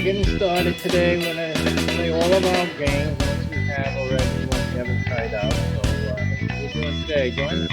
Getting started today. We're gonna play all of our games ones we have already, ones we haven't tried out. So that's what we're doing today. Join us.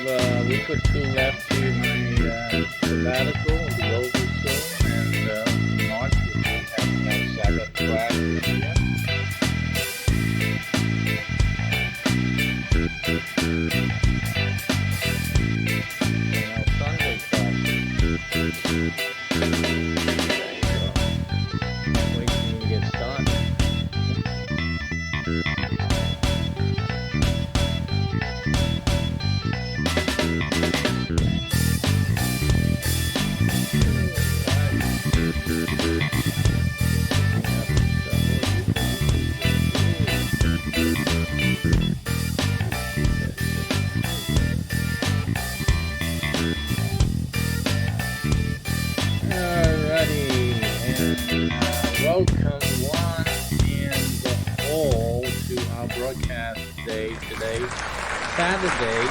A week or two left to my sabbatical will be over soon, and in March we'll be having our Sabbath class this year. And our Sunday classes. Wait till we get started. Welcome one and all to our broadcast day today, Saturday.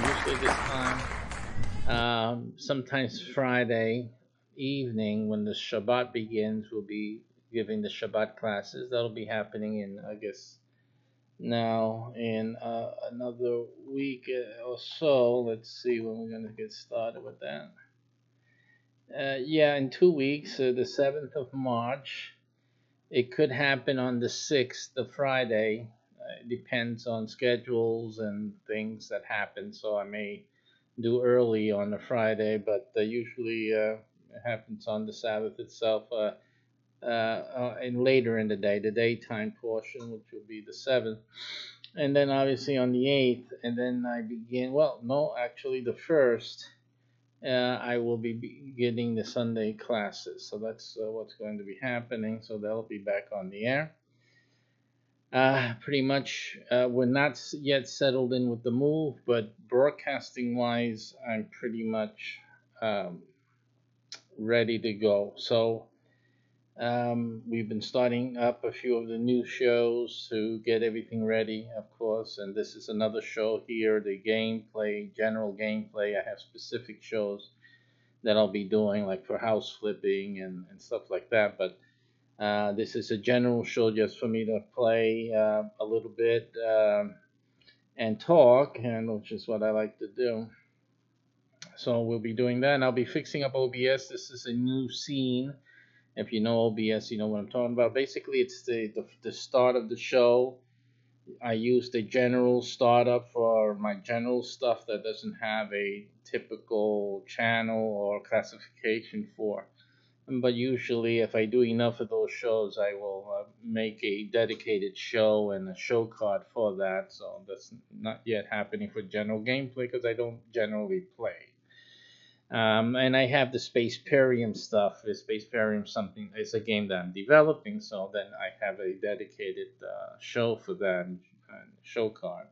Usually this time, sometimes Friday evening when the Shabbat begins, we'll be giving the Shabbat classes. That'll be happening in, I guess, now in another week or so. Let's see when we're going to get started with that. In 2 weeks, the 7th of March. It could happen on the 6th, the Friday. It depends on schedules and things that happen. So I may do early on the Friday, but usually it happens on the Sabbath itself and later in the day, the daytime portion, which will be the 7th. And then obviously on the 8th, and then I begin, the 1st. I will be beginning the Sunday classes. So that's what's going to be happening. So they'll be back on the air. Pretty much, we're not yet settled in with the move, but broadcasting wise, I'm pretty much ready to go. So we've been starting up a few of the new shows to get everything ready, of course. And this is another show here, the gameplay, general gameplay. I have specific shows that I'll be doing, like for house flipping and stuff like that. But this is a general show just for me to play a little bit and talk, and which is what I like to do. So we'll be doing that, and I'll be fixing up OBS. This is a new scene. If you know OBS, you know what I'm talking about. Basically, it's the start of the show. I use the general startup for my general stuff that doesn't have a typical channel or classification for. But usually, if I do enough of those shows, I will make a dedicated show and a show card for that. So that's not yet happening for general gameplay because I don't generally play. And I have the Spaceparium stuff. The Spaceparium something. It's a game that I'm developing, so then I have a dedicated show for that show card.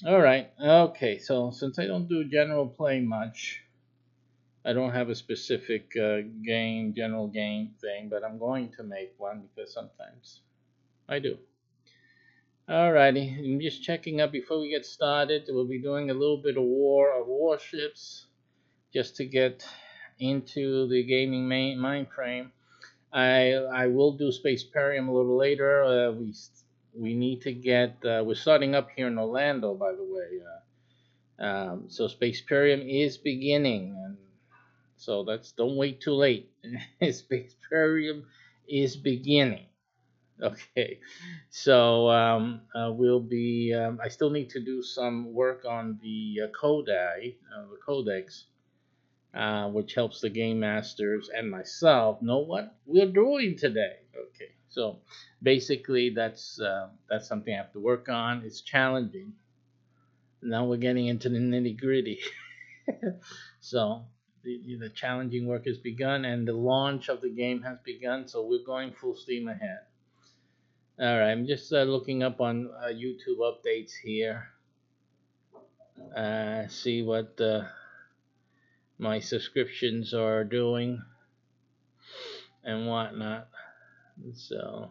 All right. Okay. So since I don't do general play much, I don't have a specific general game thing, but I'm going to make one because sometimes I do. Alrighty, I'm just checking up before we get started. We'll be doing a little bit of War of Warships just to get into the gaming mind frame. I will do Space Perium a little later. We need to get. We're starting up here in Orlando, by the way. So Space Perium is beginning, and so that's don't wait too late. Space Perium is beginning. Okay, so we'll be. I still need to do some work on the the codex, which helps the game masters and myself know what we're doing today. Okay, so basically that's something I have to work on. It's challenging. Now we're getting into the nitty gritty. So the challenging work has begun, and the launch of the game has begun. So we're going full steam ahead. All right, I'm just looking up on YouTube updates here. See what my subscriptions are doing and whatnot. So,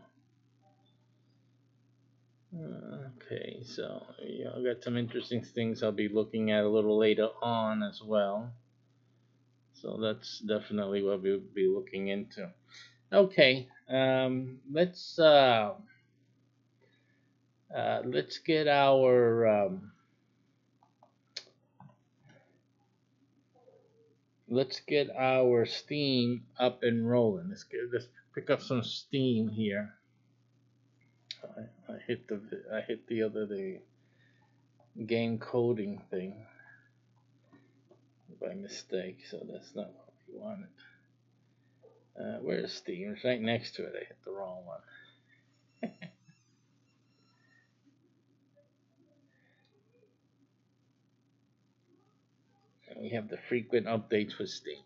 okay, so yeah, I got some interesting things I'll be looking at a little later on as well. So that's definitely what we'll be looking into. Okay, let's get our Steam up and rolling. Let's pick up some steam here. I hit the other the game coding thing by mistake, so that's not what we wanted. Where's Steam? It's right next to it. I hit the wrong one. And we have the frequent updates for Steam.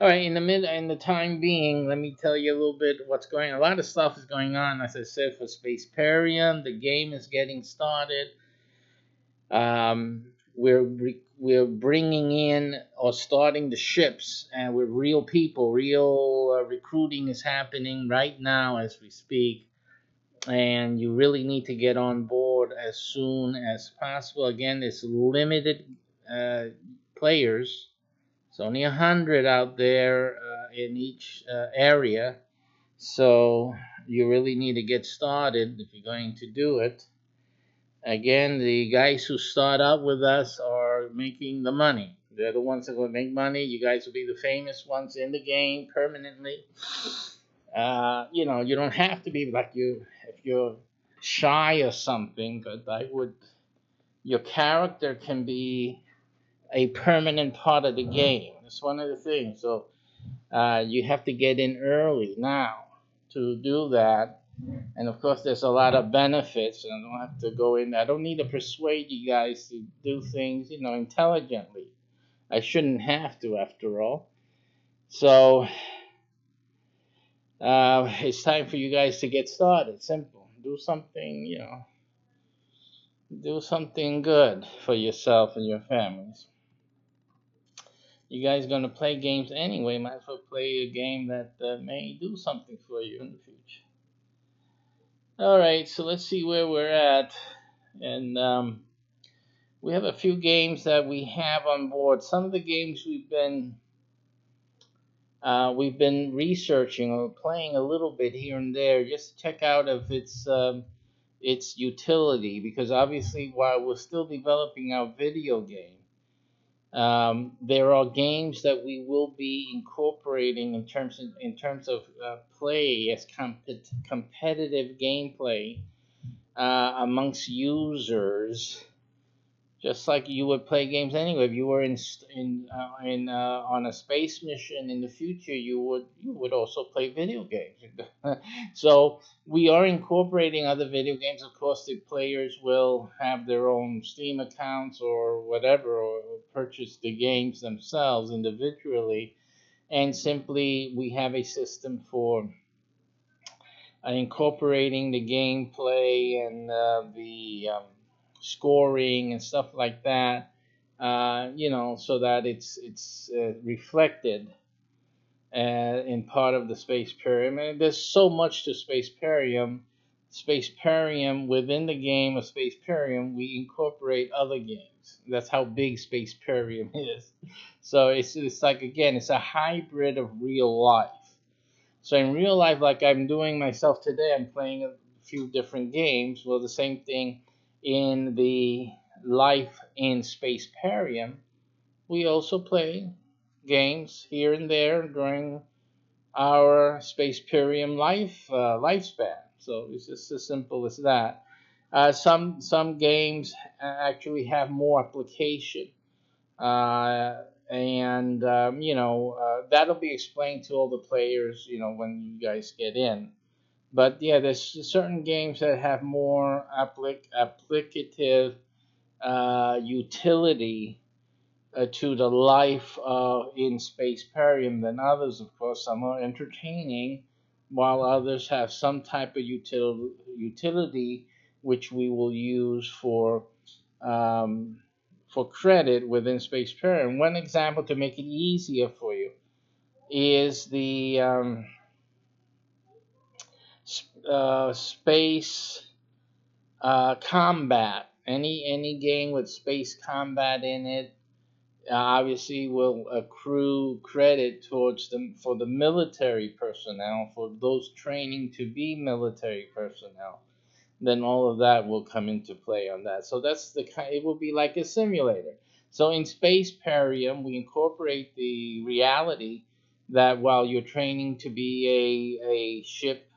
All right, in the time being, let me tell you a little bit what's going on. A lot of stuff is going on, as I said, for Space Perium. The game is getting started. We're bringing in or starting the ships, and with real people. Real recruiting is happening right now as we speak, and you really need to get on board as soon as possible. Again, it's limited players. It's only 100 out there in each area, so you really need to get started if you're going to do it. Again, the guys who start out with us are making the money. They're the ones that will make money. You guys will be the famous ones in the game permanently. You don't have to be like you if you're shy or something, but your character can be a permanent part of the game. That's one of the things. So you have to get in early now to do that. And of course, there's a lot of benefits, and I don't have to go in. I don't need to persuade you guys to do things, intelligently. I shouldn't have to, after all. So it's time for you guys to get started. Simple. Do something good for yourself and your families. You guys gonna play games anyway? Might as well play a game that may do something for you in the future. All right, so let's see where we're at, and we have a few games that we have on board. Some of the games we've been researching or playing a little bit here and there, just to check out if its utility. Because obviously, while we're still developing our video game, there are games that we will be incorporating in terms of play as competitive gameplay amongst users, just like you would play games anyway. If you were in on a space mission in the future, you would also play video games. So we are incorporating other video games. Of course, the players will have their own Steam accounts or whatever, or purchase the games themselves individually. And simply, we have a system for incorporating the gameplay and the scoring and stuff like that, so that it's reflected in part of the Space Perium. And there's so much to Space Perium. Space Perium, within the game of Space Perium, we incorporate other games. That's how big Space Perium is. So it's like, again, it's a hybrid of real life. So in real life, like I'm doing myself today, I'm playing a few different games. Well, the same thing in the life in Space Parium. We also play games here and there during our Space Parium lifespan. So it's just as simple as that. Some games actually have more application, and that'll be explained to all the players, when you guys get in. But yeah, there's certain games that have more applicative utility to the life in Space Parium than others. Of course, some are entertaining, while others have some type of utility which we will use um, for credit within Space Parium. One example to make it easier for you is the space combat. Any game with space combat in it obviously will accrue credit towards them for the military personnel, for those training to be military personnel. Then all of that will come into play on that. So that's the kind. It will be like a simulator. So in Space Parium, we incorporate the reality that while you're training to be a ship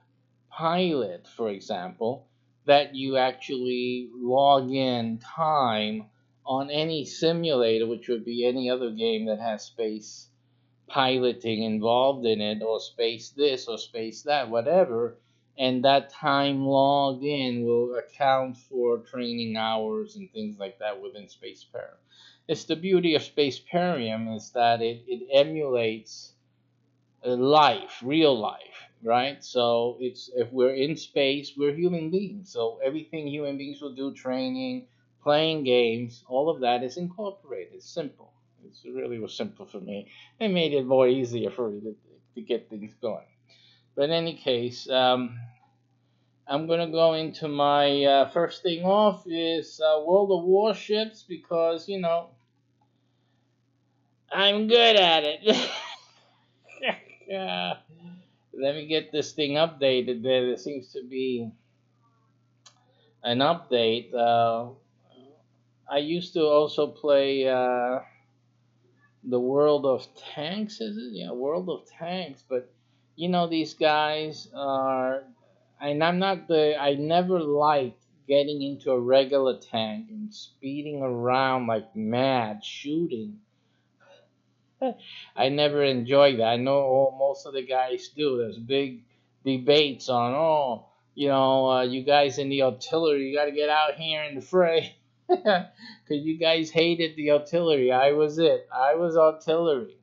pilot, for example, that you actually log in time on any simulator, which would be any other game that has space piloting involved in it, or space this or space that, whatever. And that time logged in will account for training hours and things like that within Space Parium. It's the beauty of Space Parium is that it emulates life, real life, right? So it's if we're in space, we're human beings. So everything human beings will do, training, playing games, all of that is incorporated. It's simple. It's really was simple for me. It made it more easier for me to get things going. But in any case, I'm gonna go into my first thing off is World of Warships because I'm good at it. Yeah. Let me get this thing updated. There seems to be an update. I used to also play the World of Tanks. Is it? Yeah, World of Tanks. But these guys are, and I'm not the. I never liked getting into a regular tank and speeding around like mad, shooting. I never enjoyed that. I know most of the guys do. There's big debates on, you guys in the artillery, you got to get out here in the fray. Because you guys hated the artillery. I was it. I was artillery.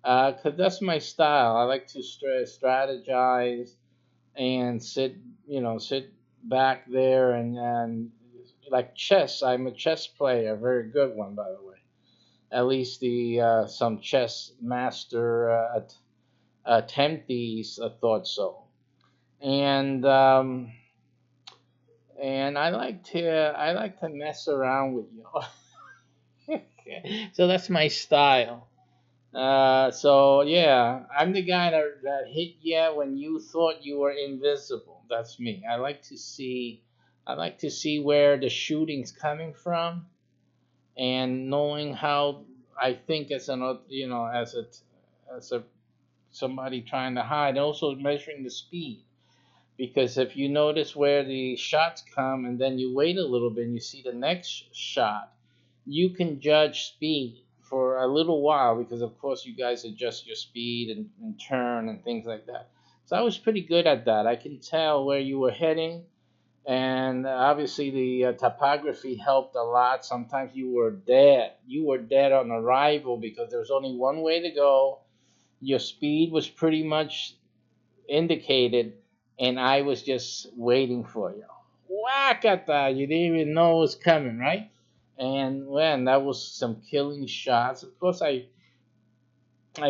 Because that's my style. I like to strategize and sit back there and like chess. I'm a chess player, a very good one, by the way. At least the some chess master attemptees thought so. And I like to mess around with you. So that's my style. So yeah, I'm the guy that hit you when you thought you were invisible. That's me. I like to see where the shooting's coming from, and knowing how I think as an as a somebody trying to hide, and also measuring the speed. Because if you notice where the shots come and then you wait a little bit and you see the next shot, you can judge speed for a little while because of course you guys adjust your speed and turn and things like that. So I was pretty good at that. I can tell where you were heading, and obviously the topography helped a lot. Sometimes you were dead. You were dead on arrival because there was only one way to go. Your speed was pretty much indicated, and I was just waiting for you. Whack at that! You didn't even know it was coming, right? And man, that was some killing shots. Of course, I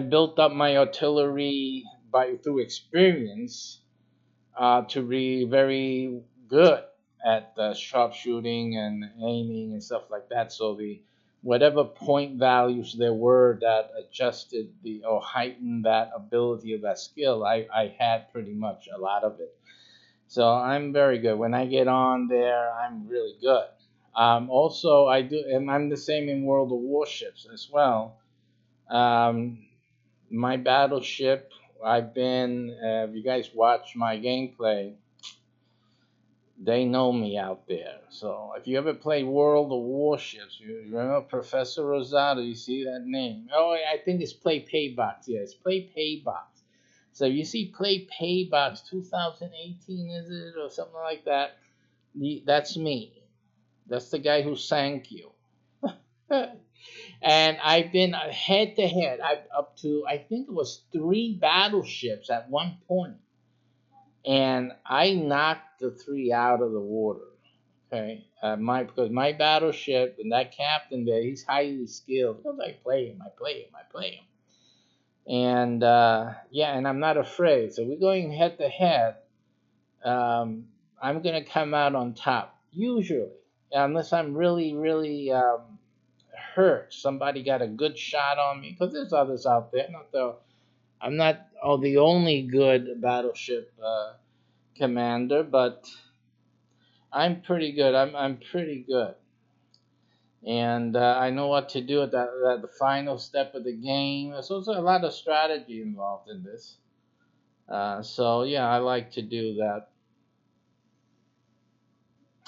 built up my artillery by through experience to be very good at sharpshooting and aiming and stuff like that. So whatever point values there were that adjusted the or heightened that ability of that skill, I had pretty much a lot of it. So I'm very good. When I get on there, I'm really good. Also, I do, and I'm the same in World of Warships as well. Um, my battleship, I've been, if you guys watch my gameplay, they know me out there. So if you ever play World of Warships, you remember Professor Rosado, you see that name. Oh, I think it's Play Paybox. Yeah, it's Play Paybox. So you see Play Paybox 2018, is it, or something like that? That's me. That's the guy who sank you. And I've been head to head. I've up to I think it was three battleships at one point, and I knocked the three out of the water. Okay, my because my battleship and that captain there, he's highly skilled. Because I play him, I play him, I play him, and yeah, and I'm not afraid. So we're going head to head. I'm gonna come out on top usually, unless I'm really, really hurt. Somebody got a good shot on me because there's others out there. I'm not the only good battleship commander, but I'm pretty good. I'm pretty good, and I know what to do at the final step of the game. There's also a lot of strategy involved in this. So yeah, I like to do that.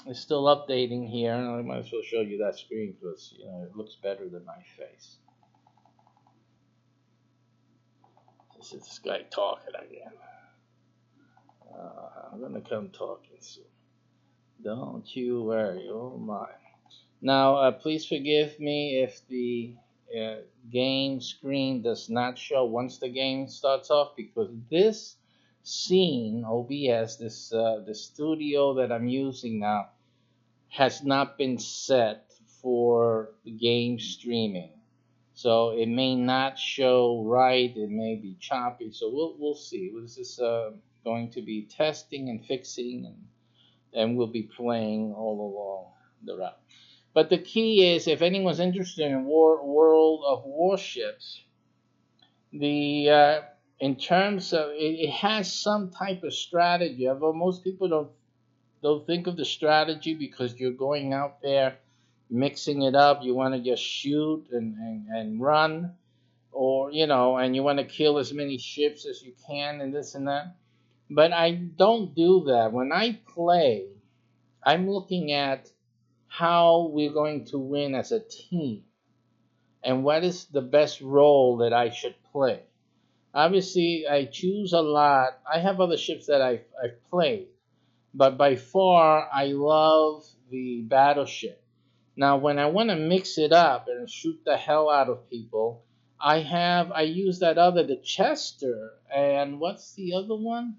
It's still updating here, and I might as well show you that screen because it looks better than my face. This is this guy talking again. I'm gonna come talking soon. Don't you worry. Oh my. Now, please forgive me if the uh, game screen does not show once the game starts off because this scene, OBS, the studio that I'm using now, has not been set for the game streaming. So it may not show right. It may be choppy. So we'll see. This is going to be testing and fixing, and we'll be playing all along the route. But the key is, if anyone's interested in World of Warships, the in terms of it has some type of strategy. Although most people don't think of the strategy because you're going out there mixing it up. You want to just shoot and run, or and you want to kill as many ships as you can and this and that. But I don't do that. When I play, I'm looking at how we're going to win as a team and what is the best role that I should play. Obviously, I choose a lot. I have other ships that I've played, but by far, I love the battleship. Now, when I want to mix it up and shoot the hell out of people, I use that other, the Chester, and what's the other one?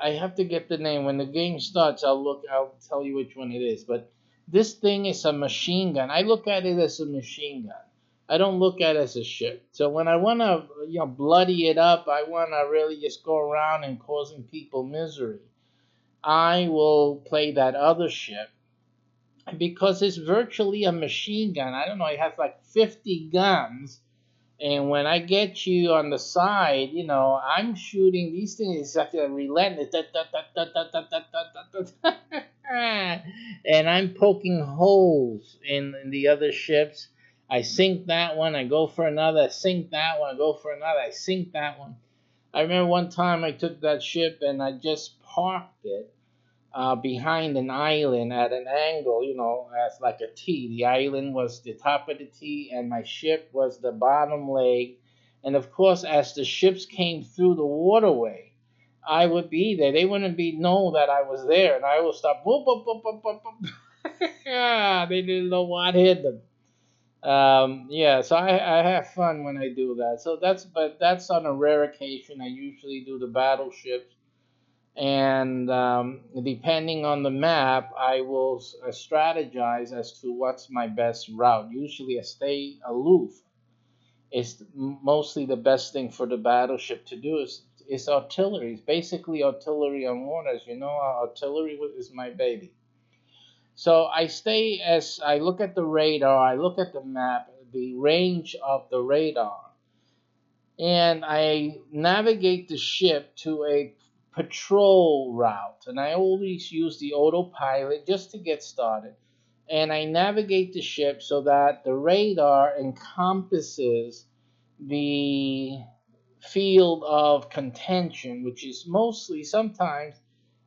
I have to get the name. When the game starts, I'll tell you which one it is. But this thing is a machine gun. I look at it as a machine gun. I don't look at it as a ship. So when I want to bloody it up, I want to really just go around and causing people misery. I will play that other ship because it's virtually a machine gun. I don't know, it has like 50 guns. And when I get you on the side, I'm shooting these things. It's like a relentless. And I'm poking holes in the other ships. I sink that one. I go for another. I sink that one. I go for another. I sink that one. I remember one time I took that ship and I just parked it behind an island at an angle, as like a T. The island was the top of the T, and my ship was the bottom leg. And of course, as the ships came through the waterway, I would be there. They wouldn't be know that I was there, and I would stop. Boop, boop, boop, boop, boop, boop. They didn't know what hit them. Yeah, so I have fun when I do that. So that's on a rare occasion. I usually do the battleships and depending on the map, I will strategize as to what's my best route. Usually, I stay aloof. It's mostly the best thing for the battleship to do. Is artillery. It's basically artillery on water. As you know, artillery is my baby. So I stay as I look at the radar, I look at the map, the range of the radar, and I navigate the ship to a patrol route. And I always use the autopilot just to get started. And I navigate the ship so that the radar encompasses the field of contention, which is mostly sometimes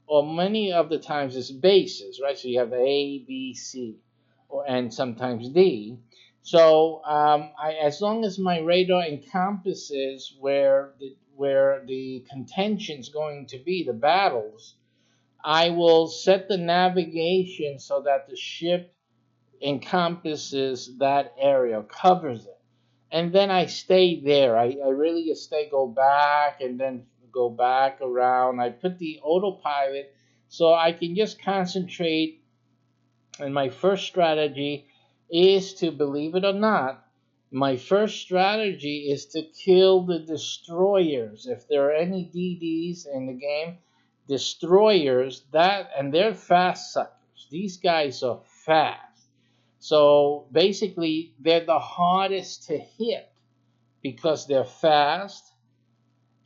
or many of the times it's bases, right? So you have A, B, C, and sometimes D. So as long as my radar encompasses where the contention's going to be, the battles, I will set the navigation so that the ship encompasses that area, covers it. And then I stay there. I really stay, go back and then go back around. I put the autopilot so I can just concentrate. And my first strategy is to, believe it or not, my first strategy is to kill the destroyers. If there are any DDs in the game, destroyers, that, and they're fast suckers. These guys are fast. So basically, they're the hardest to hit because they're fast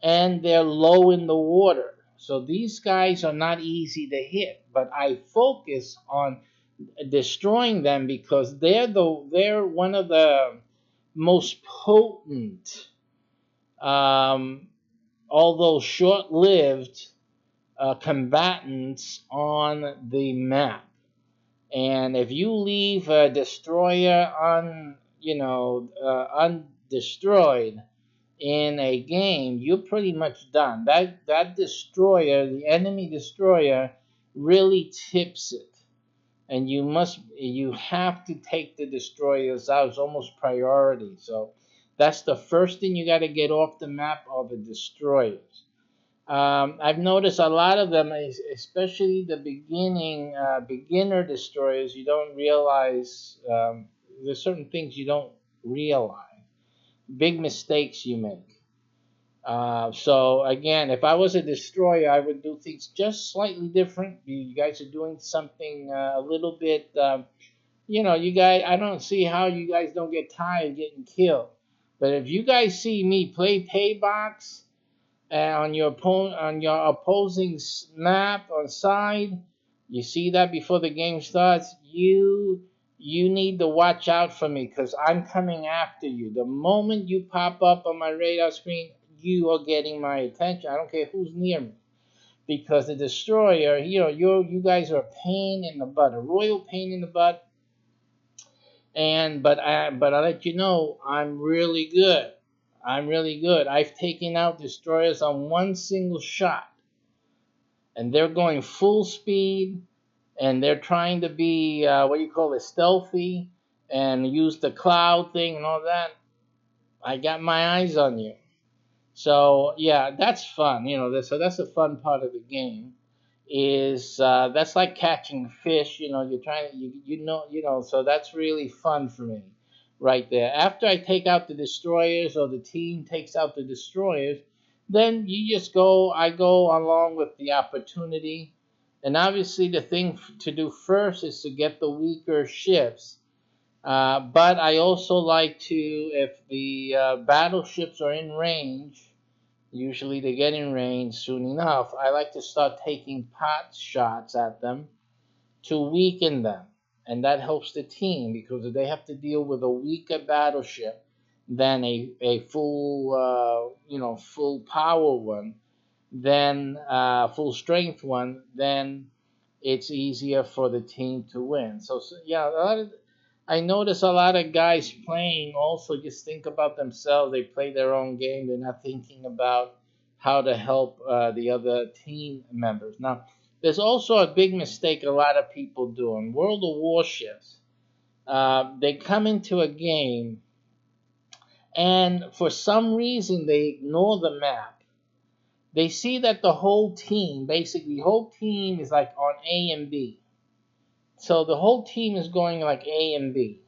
and they're low in the water. So these guys are not easy to hit, but I focus on destroying them because they're one of the most potent, um, although short-lived, combatants on the map. And if you leave a destroyer undestroyed in a game, you're pretty much done. That destroyer, the enemy destroyer, really tips it, and you have to take the destroyers out. It's almost priority. So that's the first thing you got to get off the map are the destroyers. I've noticed a lot of them, especially the beginner destroyers. You don't realize there's certain things you don't realize, big mistakes you make. So again, if I was a destroyer, I would do things just slightly different. You guys are doing something a little bit. You guys, I don't see how you guys don't get tired getting killed. But if you guys see me play Paybox on your opposing map or side, you see that before the game starts, you need to watch out for me because I'm coming after you. The moment you pop up on my radar screen, you are getting my attention. I don't care who's near me because the destroyer, you guys are a pain in the butt, a royal pain in the butt. And but I let you know I'm really good. I'm really good. I've taken out destroyers on one single shot, and they're going full speed, and they're trying to be what do you call it, stealthy, and use the cloud thing and all that. I got my eyes on you. So yeah, that's fun. So that's the fun part of the game. Is That's like catching fish. You're trying to So that's really fun for me, right there. After I take out the destroyers or the team takes out the destroyers, then you just go. I go along with the opportunity, and obviously the thing to do first is to get the weaker ships. But I also like to, if the battleships are in range, usually they get in range soon enough, I like to start taking pot shots at them to weaken them. And that helps the team because they have to deal with a weaker battleship than a full power one, then full strength one, then it's easier for the team to win. So yeah, I notice a lot of guys playing also just think about themselves. They play their own game. They're not thinking about how to help the other team members. Now, there's also a big mistake a lot of people do in World of Warships. They come into a game and for some reason they ignore the map. They see that the whole team, basically, the whole team is like on A and B. So the whole team is going like A and B.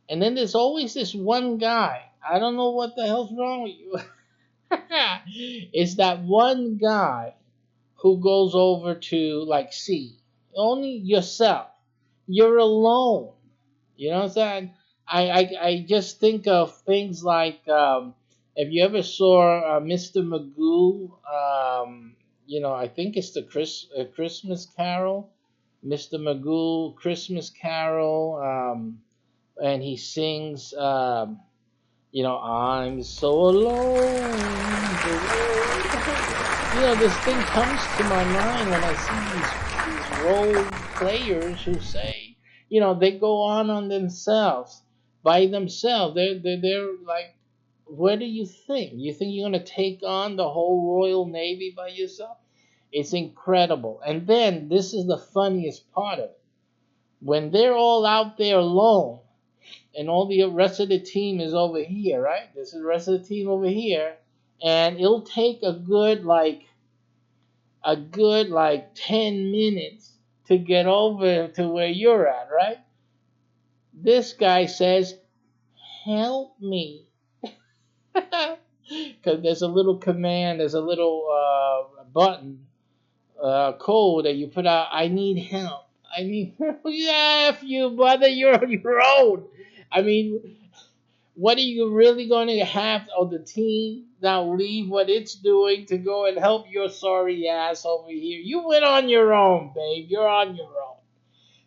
And then there's always this one guy. I don't know what the hell's wrong with you. It's that one guy who goes over to like C. Only yourself. You're alone. You know what I'm saying? I just think of things like if you ever saw Mr. Magoo, I think it's the Christmas Carol, Mr. Magoo Christmas Carol, and he sings, I'm so alone. This thing comes to my mind when I see these role players who say, they go on themselves, by themselves. They're like, what do you think? You think you're going to take on the whole Royal Navy by yourself? It's incredible. And then this is the funniest part of it. When they're all out there alone, and all the rest of the team is over here, right? This is the rest of the team over here, and it'll take a good 10 minutes to get over to where you're at, right? This guy says, "Help me." Because there's a little command, there's a little button, code that you put out. I need help. I need help. Yeah, F you, brother. You're on your own. I mean, what are you really going to have of the team now leave what it's doing to go and help your sorry ass over here? You went on your own, babe. You're on your own.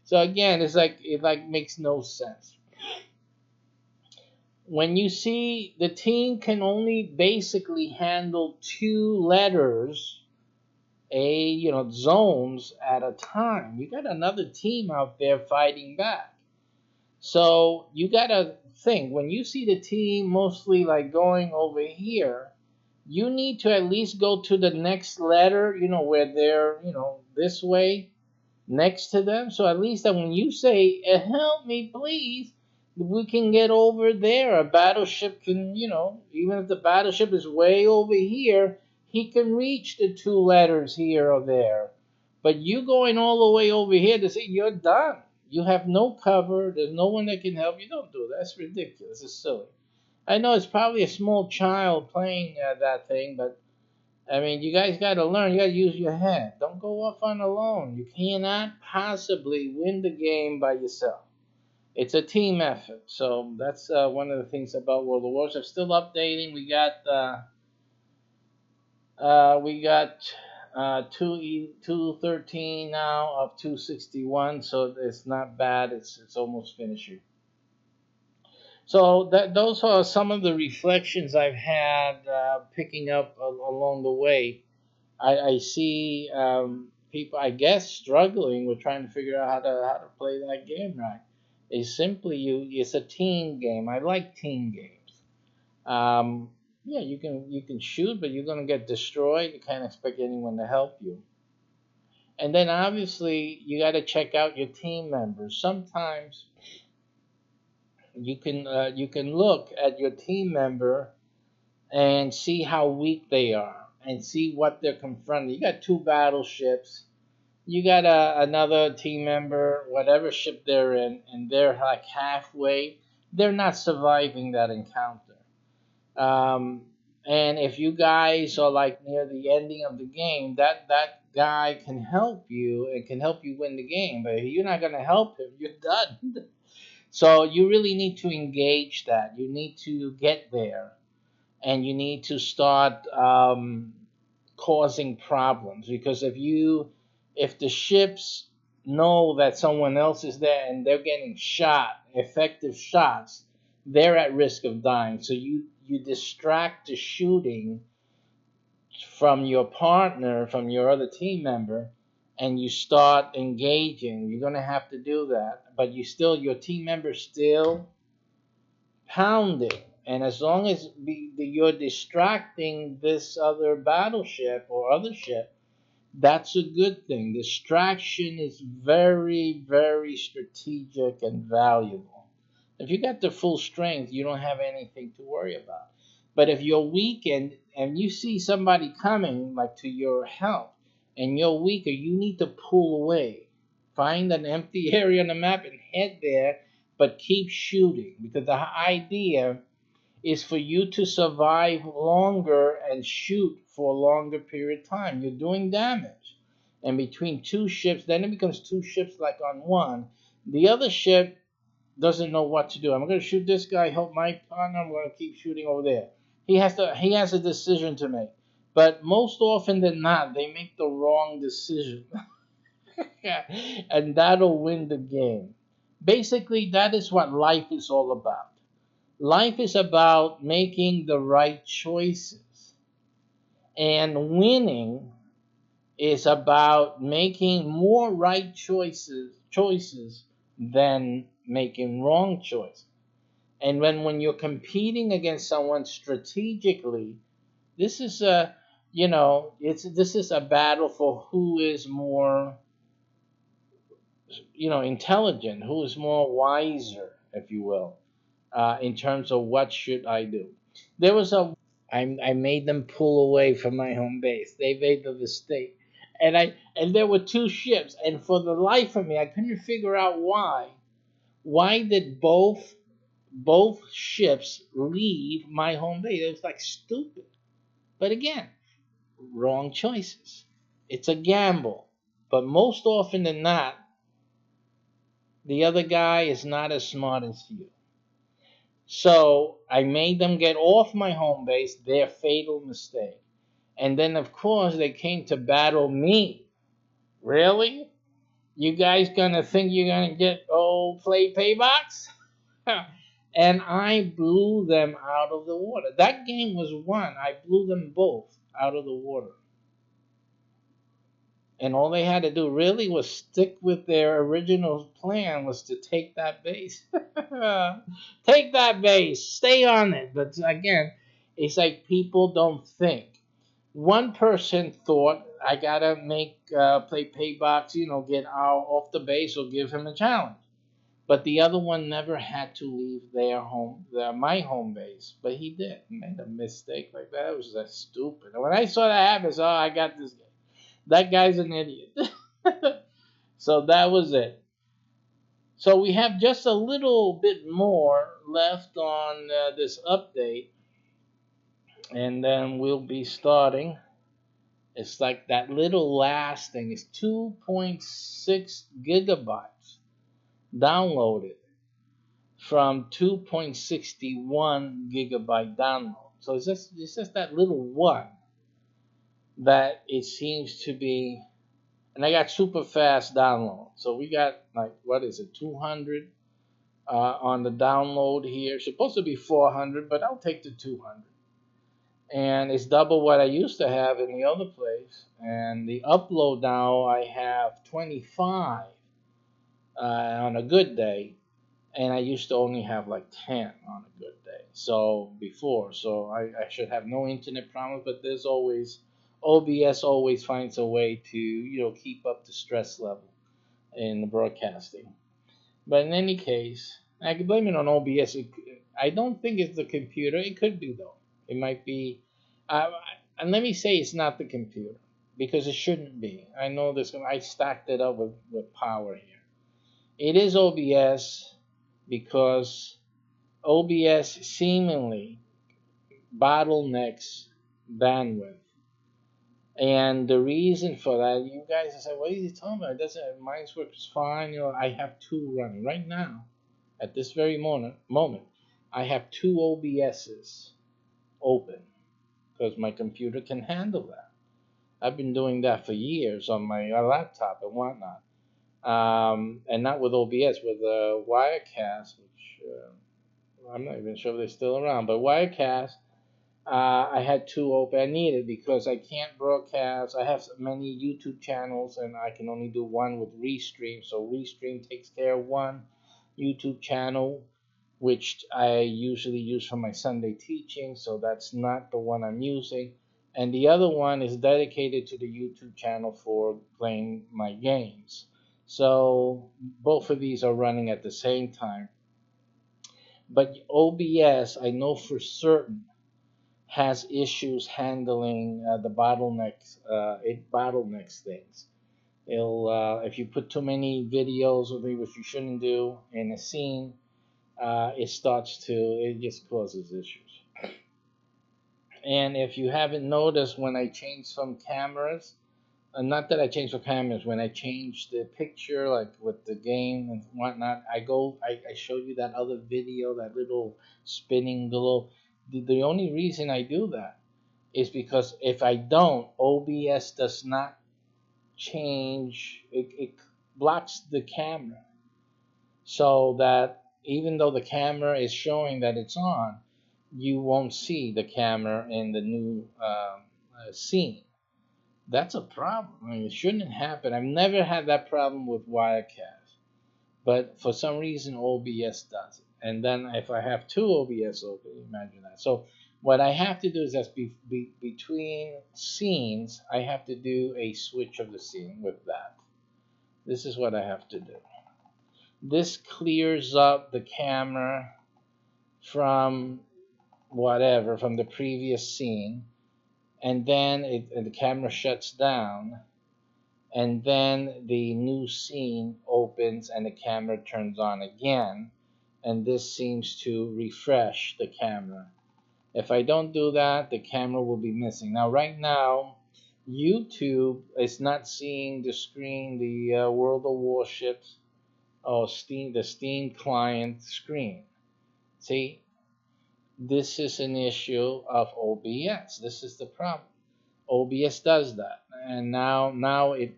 So again, it makes no sense. When you see the team can only basically handle two letters, zones at a time. You got another team out there fighting back. So you gotta think when you see the team mostly like going over here, you need to at least go to the next letter, where they're, this way next to them. So at least that when you say, help me, please, we can get over there. A battleship can, even if the battleship is way over here, he can reach the two letters here or there. But you going all the way over here to say you're done. You have no cover. There's no one that can help you. Don't do that. That's ridiculous. It's silly. I know it's probably a small child playing that thing, but I mean, you guys got to learn. You got to use your head. Don't go off on alone. You cannot possibly win the game by yourself. It's a team effort. So that's one of the things about World of Warships. Still updating. We got 213 now of 261. So it's not bad. It's almost finishing. So those are some of the reflections I've had picking up along the way. I see people, I guess, struggling with trying to figure out how to play that game right. It's simply it's a team game. I like team games. Yeah, you can shoot, but you're gonna get destroyed. You can't expect anyone to help you. And then obviously you got to check out your team members. Sometimes you can look at your team member and see how weak they are and see what they're confronting. You got two battleships. You got another team member, whatever ship they're in, and they're like halfway. They're not surviving that encounter. Um, and if you guys are like near the ending of the game, that guy can help you and can help you win the game. But if you're not gonna help him, you're done. So you really need to engage that. You need to get there, and you need to start causing problems, because if the ships know that someone else is there and they're getting shot, effective shots, they're at risk of dying. So you distract the shooting from your partner, from your other team member, and you start engaging. You're going to have to do that, but your team member still pounding. And as long as you're distracting this other battleship or other ship, that's a good thing. Distraction is very, very strategic and valuable. If you got the full strength, you don't have anything to worry about. But if you're weak and you see somebody coming like to your help and you're weaker, you need to pull away. Find an empty area on the map and head there, but keep shooting, because the idea is for you to survive longer and shoot for a longer period of time. You're doing damage. And between two ships, then it becomes two ships like on one. The other ship doesn't know what to do. I'm going to shoot this guy, help my partner. I'm going to keep shooting over there. He has a decision to make. But most often than not, they make the wrong decision. And that'll win the game. Basically, that is what life is all about. Life is about making the right choices. And winning is about making more right choices than making wrong choices. And when you're competing against someone strategically, this is a this is a battle for who is more intelligent, who is more wiser, if you will, in terms of what should I do. There was a I made them pull away from my home base. They made the mistake, and there were two ships, and for the life of me, I couldn't figure out why. Why did both ships leave my home base? It was like stupid. But again, wrong choices. It's a gamble. But most often than not, the other guy is not as smart as you. So I made them get off my home base, their fatal mistake. And then, of course, they came to battle me. Really? You guys gonna think you're gonna get play paybacks? And I blew them out of the water. That game was won. I blew them both out of the water. And all they had to do really was stick with their original plan was to take that base. Take that base. Stay on it. But again, it's like people don't think. One person thought I gotta make play paybacks, get out off the base or give him a challenge. But the other one never had to leave my home base. But he did. He made a mistake like that. It was just stupid. And when I saw that happen, I said, "Oh, I got this guy. That guy's an idiot." So that was it. So we have just a little bit more left on this update, and then we'll be starting. It's like that little last thing is 2.6 gigabytes downloaded from 2.61 gigabyte download. So it's just that little one that it seems to be. And I got super fast download. So we got like what is it, 200 on the download here. Supposed to be 400, but I'll take the 200. And it's double what I used to have in the other place. And the upload now I have 25 on a good day, and I used to only have like 10 on a good day. So before, so I should have no internet problems, but there's always OBS always finds a way to keep up the stress level in the broadcasting. But in any case, I can blame it on OBS. I don't think it's the computer. It could be though. It might be. Uh, and let me say it's not the computer because it shouldn't be. I know this. I stacked it up with power here. It is OBS because OBS seemingly bottlenecks bandwidth. And the reason for that, you guys say, "What are you talking about? It doesn't. Mine works fine." I have two running right now. At this very moment, I have two OBSs open because my computer can handle that. I've been doing that for years on my laptop and whatnot, and not with OBS, with Wirecast, which I'm not even sure if they're still around. But Wirecast, I had two open. I needed because I can't broadcast. I have many YouTube channels, and I can only do one with Restream. So Restream takes care of one YouTube channel, which I usually use for my Sunday teaching. So that's not the one I'm using. And the other one is dedicated to the YouTube channel for playing my games. So both of these are running at the same time. But OBS, I know for certain, has issues handling the bottlenecks. It bottlenecks things. It'll if you put too many videos or things which you shouldn't do in a scene, it just causes issues. And if you haven't noticed, when I changed some cameras, not that I change for cameras. When I change the picture, like with the game and whatnot, I show you that other video, that little spinning globe. The only reason I do that is because if I don't, OBS does not change. It blocks the camera, so that even though the camera is showing that it's on, you won't see the camera in the new scene. That's a problem. I mean, it shouldn't happen. I've never had that problem with Wirecast, but for some reason OBS does it. And then if I have two OBS open, imagine that. So what I have to do is just between scenes, I have to do a switch of the scene with that. This is what I have to do. This clears up the camera from whatever, from the previous scene, and then the camera shuts down, and then the new scene opens and the camera turns on again, and this seems to refresh the camera. If I don't do that, the camera will be missing. Now right now YouTube is not seeing the screen, the World of Warships or the Steam client screen. See, this is an issue of OBS. This is the problem. OBS does that, and now it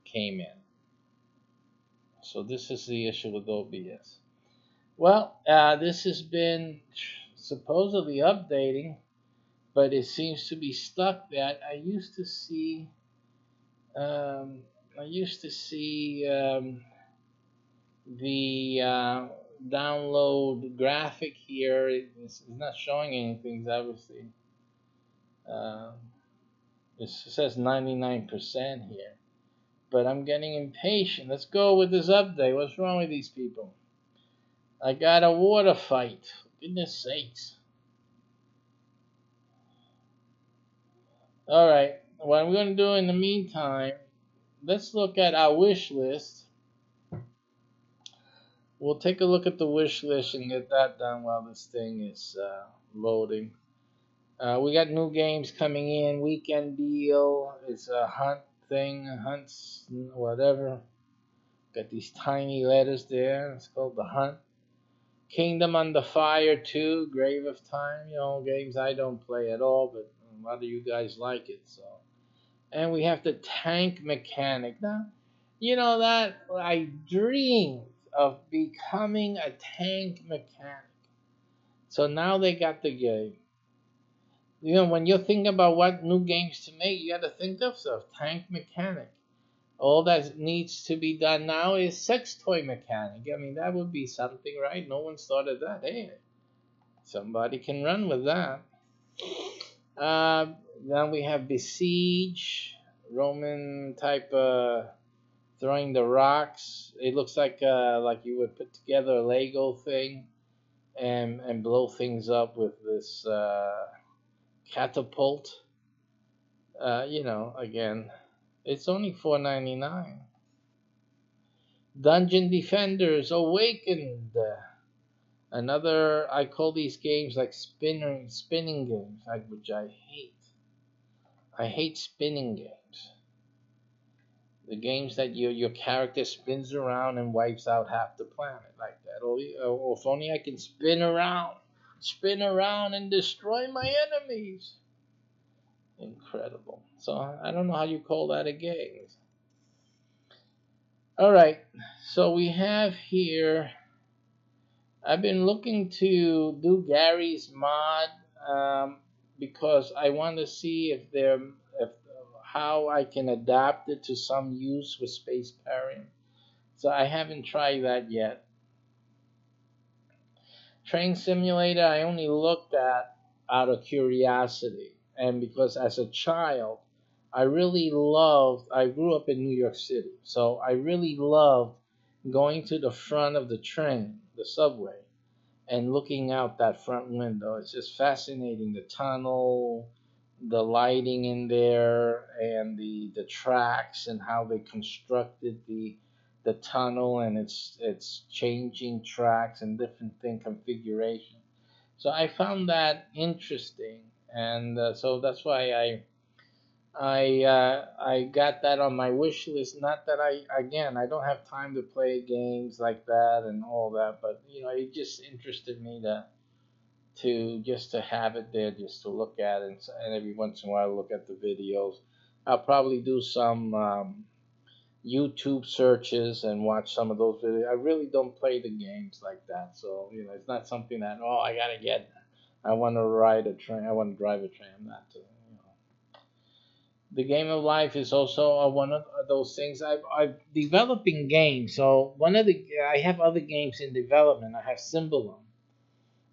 came in. So this is the issue with OBS. Well, this has been supposedly updating, but it seems to be stuck. That I used to see. I used to see the download graphic here. It's not showing anything. It's obviously. Uh, it says 99% here. But I'm getting impatient. Let's go with this update. What's wrong with these people? I got a water fight. For goodness sakes. Alright. What I'm going to do in the meantime, let's look at our wish list. We'll take a look at the wish list and get that done while this thing is loading. We got new games coming in. Weekend deal. It's a hunt thing. Hunts, whatever. Got these tiny letters there. It's called the Hunt. Kingdom Under Fire 2, Grave of Time. You know, games I don't play at all, but a lot of you guys like it. So, and we have the tank mechanic. Now, you know that I dreamed of becoming a tank mechanic. So now they got the game. You know, when you think about what new games to make, you got to think of stuff. Tank mechanic. All that needs to be done now is sex toy mechanic. I mean, that would be something, right? No one's thought of that. Hey, somebody can run with that. Then we have Besiege, Roman type throwing the rocks. It looks like you would put together a Lego thing and blow things up with this catapult. You know, again, it's only $4.99. Dungeon Defenders Awakened. Another, I call these games like spinning games, which I hate. I hate spinning games. The games that your character spins around and wipes out half the planet like that. Or if only I can spin around and destroy my enemies. Incredible. So I don't know how you call that a game. All right. So we have here. I've been looking to do Gary's mod because I want to see if how I can adapt it to some use with space parrying. So I haven't tried that yet. Train Simulator I only looked at out of curiosity, and because as a child I grew up in New York City, so I really loved going to the front of the train, the subway, and looking out that front window. It's just fascinating. The tunnel, the lighting in there, and the tracks and how they constructed the tunnel, and it's changing tracks and different thing configuration. So I found that interesting, and so that's why I got that on my wish list. Not that I don't have time to play games like that and all that, but it just interested me to just to have it there, just to look at it, and every once in a while look at the videos. I'll probably do some YouTube searches and watch some of those videos. I really don't play the games like that, so it's not something that I gotta get. I want to ride a train. I want to drive a train. I'm not. The game of life is also one of those things. I've developing games. So I have other games in development. I have Symbolum,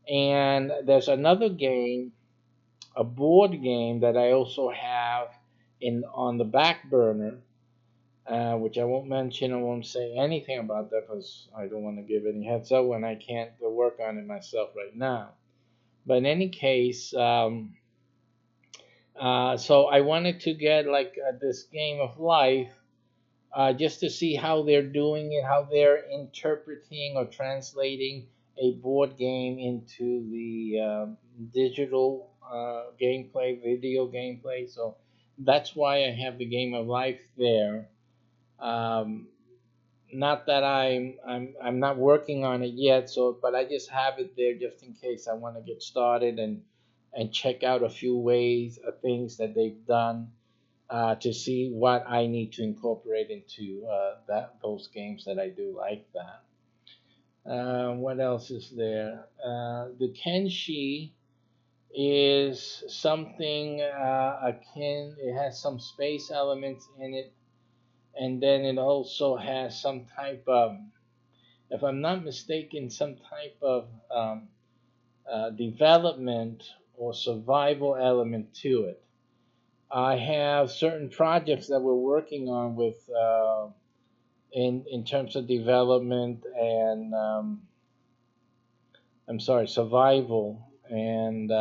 and there's another game, a board game that I also have in on the back burner, which I won't mention. I won't say anything about that because I don't want to give any heads up when I can't work on it myself right now. But in any case, so I wanted to get like this game of life just to see how they're doing it, how they're interpreting or translating a board game into the digital gameplay, video gameplay. So that's why I have the game of life there. Um, Not that I'm not working on it yet, so but I just have it there just in case I want to get started and check out a few ways, things that they've done to see what I need to incorporate into that those games that I do like that. What else is there? The Kenshi is something akin. It has some space elements in it, and then it also has some type of, if I'm not mistaken, some type of development or survival element to it. I have certain projects that we're working on with in terms of development and I'm sorry, survival and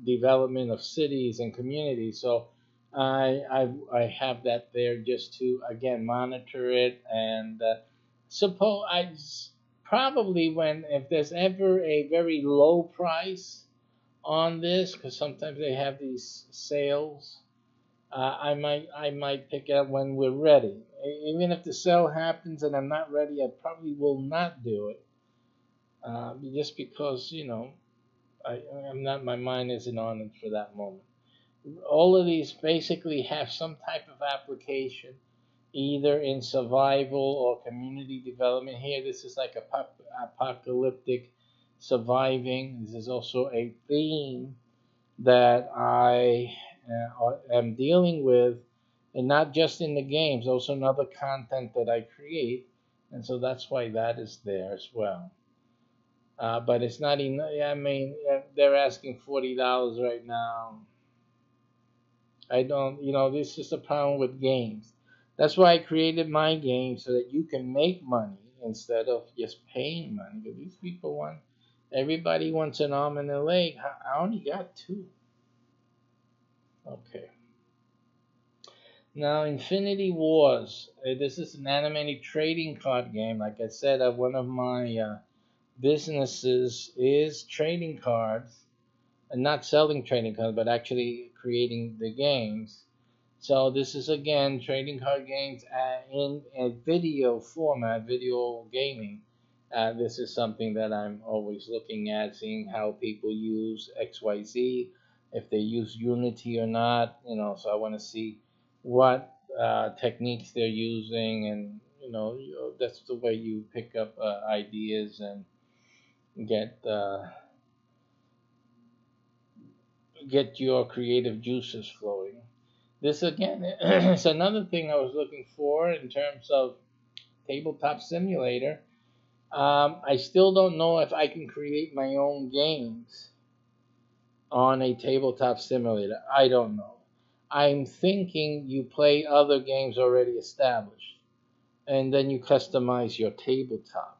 development of cities and communities. So I have that there just to again monitor it and suppose probably when if there's ever a very low price on this because sometimes they have these sales. I might pick it up when we're ready. Even if the sale happens and I'm not ready, I probably will not do it. Just because I'm not. My mind isn't on it for that moment. All of these basically have some type of application, either in survival or community development. Here, this is like a apocalyptic surviving. This is also a theme that I am dealing with, and not just in the games, also in other content that I create, and so that's why that is there as well. But it's not enough. I mean, they're asking $40 right now. I don't, this is the problem with games. That's why I created my game so that you can make money instead of just paying money. Because these people everybody wants an arm and a leg. I only got two. Okay. Now, Infinity Wars. This is an animated trading card game. Like I said, one of my businesses is trading cards, and not selling trading cards, but actually creating the games. So this is again trading card games in a video format, video gaming. This is something that I'm always looking at, seeing how people use XYZ, if they use Unity or not. So I want to see what techniques they're using, and that's the way you pick up ideas and get get your creative juices flowing. This again is another thing I was looking for in terms of tabletop simulator. I still don't know if I can create my own games on a tabletop simulator. I don't know. I'm thinking you play other games already established, and then you customize your tabletop.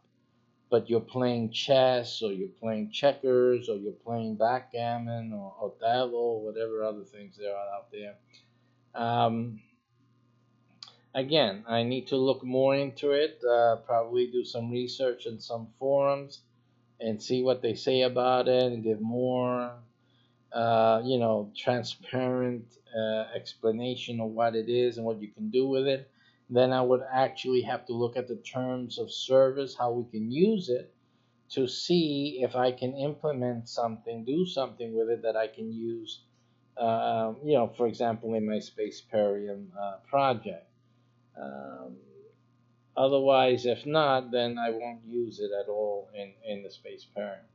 But you're playing chess, or you're playing checkers, or you're playing backgammon, or Othello, or whatever other things there are out there. Um, Again, I need to look more into it, probably do some research in some forums and see what they say about it and give more. transparent explanation of what it is and what you can do with it, then I would actually have to look at the terms of service, how we can use it to see if I can implement something, do something with it that I can use, for example, in my Spaceparium project. Um, Otherwise, if not, then I won't use it at all in the Spaceparium.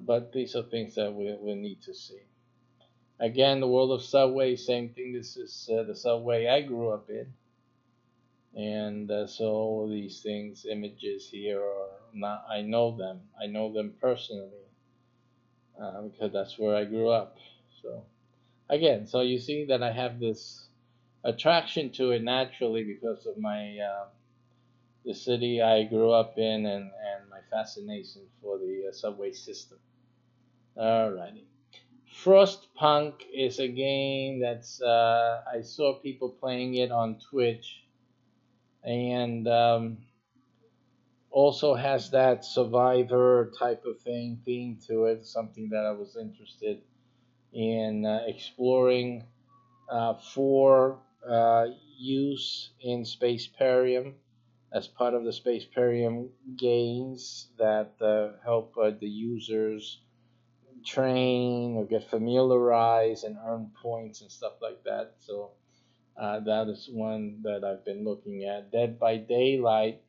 But these are things that we need to see. Again, the world of Subway, same thing. This is the Subway I grew up in. And so all these things, images here are not, I know them. I know them personally because that's where I grew up. So again, so you see that I have this attraction to it naturally because of my the city I grew up in and my fascination for the subway system. Alrighty. Frostpunk is a game that's I saw people playing it on Twitch and also has that survivor type of theme to it. Something that I was interested in exploring for use in Spaceparium as part of the Spaceparium games that help the users train or get familiarized and earn points and stuff like that. So that is one that I've been looking at. Dead by Daylight.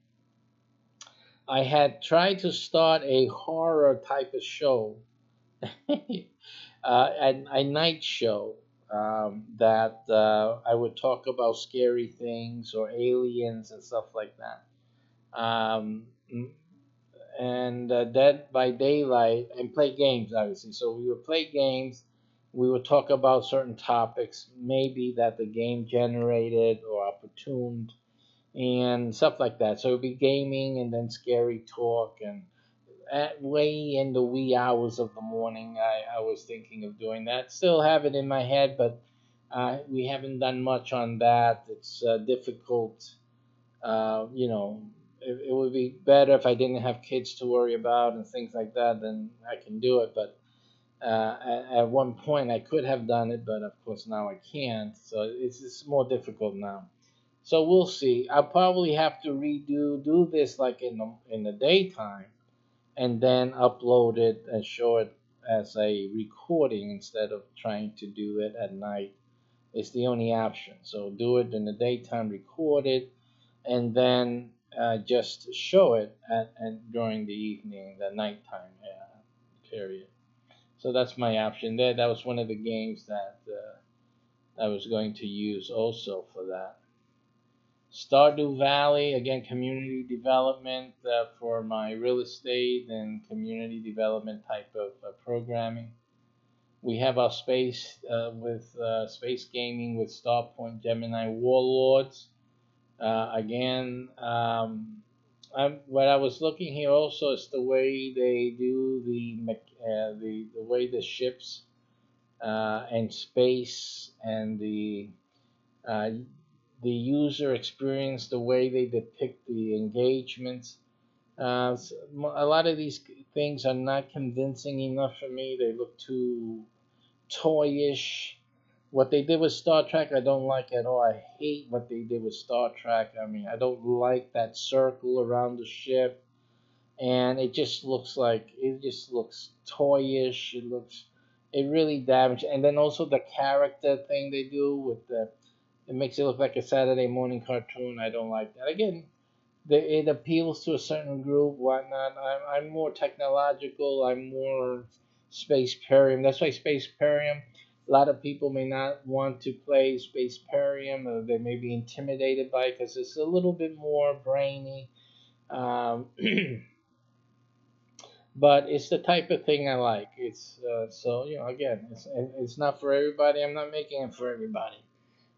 I had tried to start a horror type of show, a night show that I would talk about scary things or aliens and stuff like that. Um, and Dead by Daylight and play games, obviously. So we would play games. We would talk about certain topics, maybe that the game generated or opportuned, and stuff like that. So it would be gaming and then scary talk. And at way in the wee hours of the morning, I was thinking of doing that. Still have it in my head, but we haven't done much on that. It's difficult. It would be better if I didn't have kids to worry about and things like that. Then I can do it. But at one point, I could have done it, but of course now I can't. So it's more difficult now. So we'll see. I'll probably have to do this like in the daytime and then upload it and show it as a recording instead of trying to do it at night. It's the only option. So do it in the daytime, record it, and then just show it and during the evening, the nighttime period. So that's my option there. That was one of the games that I was going to use also for that. Stardew Valley, again, community development for my real estate and community development type of programming. We have our space gaming with Starpoint Gemini Warlords. Again, what I was looking here also is the way they do the way the ships and space and uh, the user experience, the way they depict the engagements. A lot of these things are not convincing enough for me. They look too toyish. What they did with Star Trek, I don't like at all. I hate what they did with Star Trek. I mean, I don't like that circle around the ship, and it just looks toyish. It really damaged. And then also the character thing they do with it makes it look like a Saturday morning cartoon. I don't like that. Again, it appeals to a certain group, whatnot. I'm more technological. I'm more Spaceparium. That's why Spaceparium. A lot of people may not want to play Spaceparium, or they may be intimidated by it because it's a little bit more brainy. Um, but it's the type of thing I like. It's so again, it's not for everybody. I'm not making it for everybody,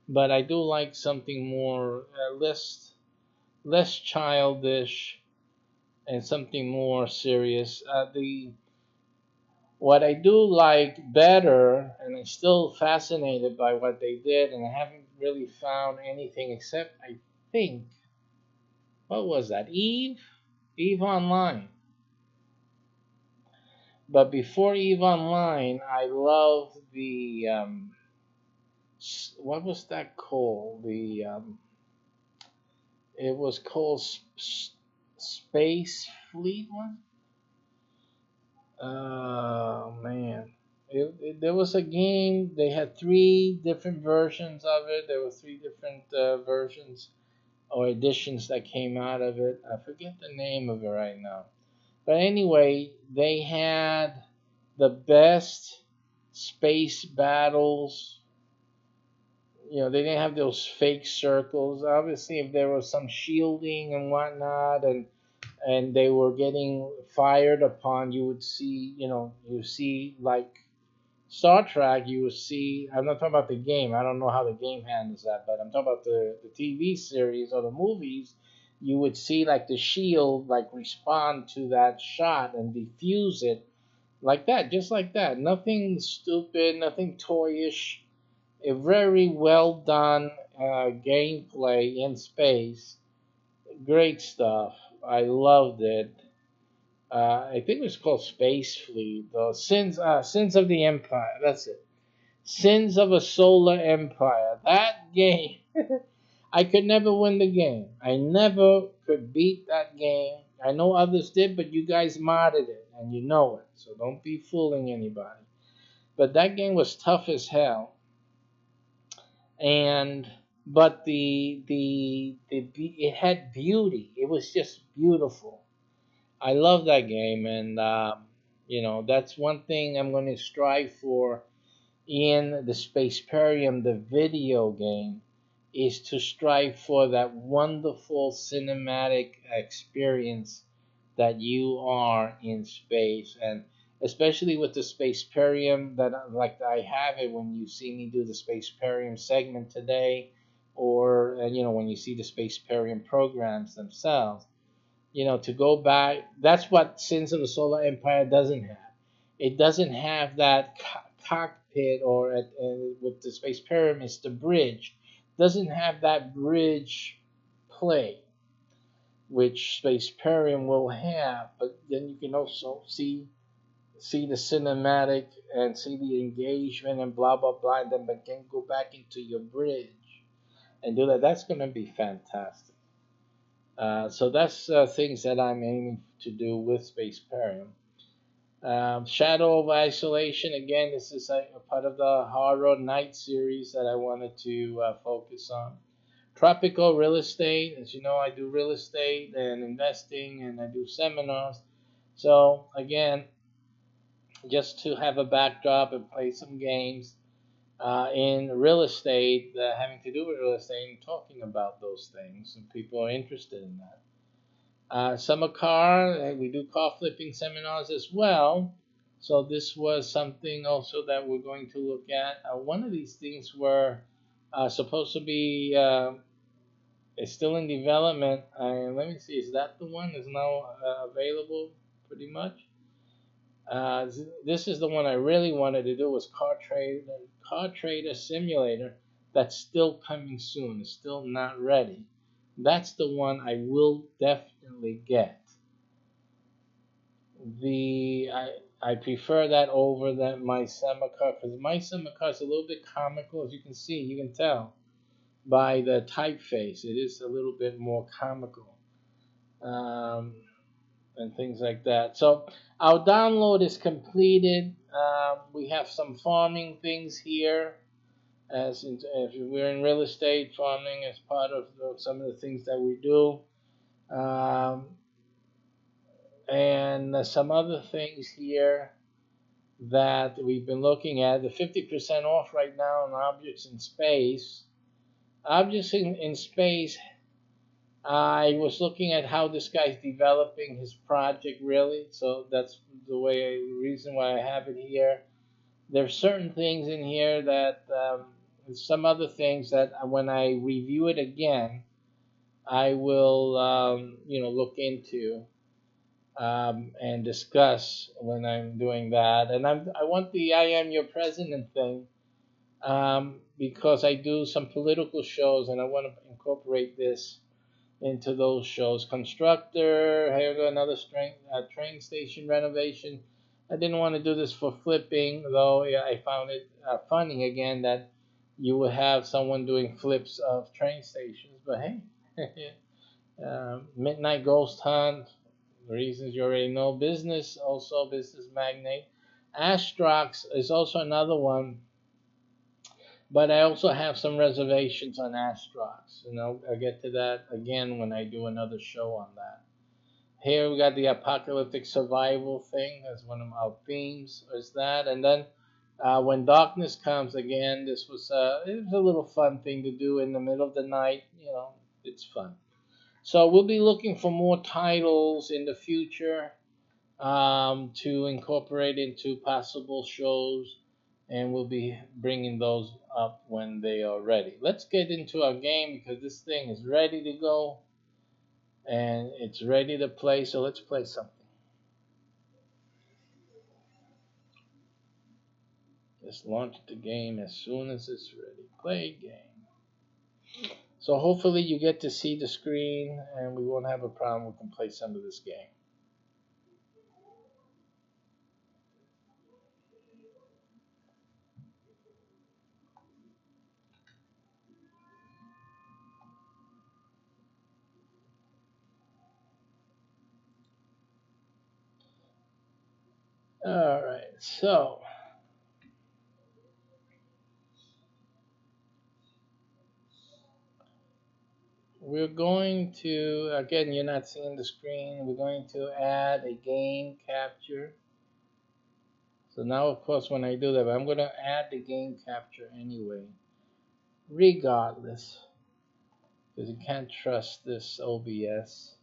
but I do like something more less childish and something more serious. The What I do like better, and I'm still fascinated by what they did, and I haven't really found anything except I think what was that Eve Online. But before Eve Online, I love the what was that called? The it was called Space Fleet one. Oh man, there was a game. They had three different versions of it. There were three different versions or editions that came out of it. I forget the name of it right now. But anyway, they had the best space battles. They didn't have those fake circles. Obviously, if there was some shielding and whatnot, and they were getting fired upon, you would see, you see like Star Trek, you would see. I'm not talking about the game. I don't know how the game handles that, but I'm talking about the TV series or the movies. You would see like the shield like respond to that shot and defuse it like that, just like that. Nothing stupid, nothing toyish. A very well done gameplay in space. Great stuff. I loved it. I think it was called Space Fleet. Sins of the Empire. That's it. Sins of a Solar Empire. That game. I could never win the game. I never could beat that game. I know others did, but you guys modded it, and you know it. So don't be fooling anybody. But that game was tough as hell. And but it had beauty. It was just beautiful. I love that game, and that's one thing I'm going to strive for in the Spaceparium, the video game, is to strive for that wonderful cinematic experience that you are in space, and especially with the Spaceparium, that like I have it when you see me do the Spaceparium segment today, or when you see the Spaceparium programs themselves, to go back. That's what Sins of the Solar Empire doesn't have. It doesn't have that cockpit, or with the Space Pyramid, it's the bridge. Doesn't have that bridge play, which Space Pyramid will have. But then you can also see the cinematic and see the engagement and blah blah blah, and then again go back into your bridge and do that. That's going to be fantastic. So that's things that I'm aiming to do with Space Pyramid. Shadow of Isolation, again, this is a part of the Horror Night series that I wanted to focus on. Tropical Real Estate, as you know, I do real estate and investing, and I do seminars. So, again, just to have a backdrop and play some games in real estate, having to do with real estate and talking about those things, and people are interested in that. Summer car, we do car flipping seminars as well. So this was something also that we're going to look at. One of these things were supposed to be is still in development. Let me see, is that the one is now available pretty much? This is the one I really wanted to do, was car trader simulator. That's still coming soon. It's still not ready. That's the one I will definitely get. I prefer that over my summer car, because my summer car is a little bit comical, as you can see. You can tell by the typeface. It is a little bit more comical, and things like that. So our download is completed. We have some farming things here, if we're in real estate, farming as part of some of the things that we do. Um, and some other things here that we've been looking at. The 50% off right now on objects in space. Objects in space, I was looking at how this guy's developing his project, really. So that's reason why I have it here. There's certain things in here that, some other things that when I review it again, I will, look into and discuss when I'm doing that. And I want the I Am Your President thing, because I do some political shows, and I want to incorporate this into those shows. Constructor, here go another train station renovation. I didn't want to do this for flipping, though. Yeah, I found it funny again that you would have someone doing flips of train stations. But hey, Midnight Ghost Hunt, reasons you already know. Business, also business magnate. Astrox is also another one, but I also have some reservations on Astrox. I'll get to that again when I do another show on that. Here we got the apocalyptic survival thing as one of our themes. Is that, and then when darkness comes again, it was a little fun thing to do in the middle of the night. It's fun. So we'll be looking for more titles in the future to incorporate into possible shows, and we'll be bringing those up when they are ready. Let's get into our game because this thing is ready to go and it's ready to play. So let's play something. Just launch the game as soon as it's ready. Play game. So hopefully you get to see the screen and we won't have a problem. We can play some of this game. All right, so we're going to, again, you're not seeing the screen. We're going to add a game capture. So now, of course, when I do that, I'm going to add the game capture anyway, regardless, because you can't trust this OBS.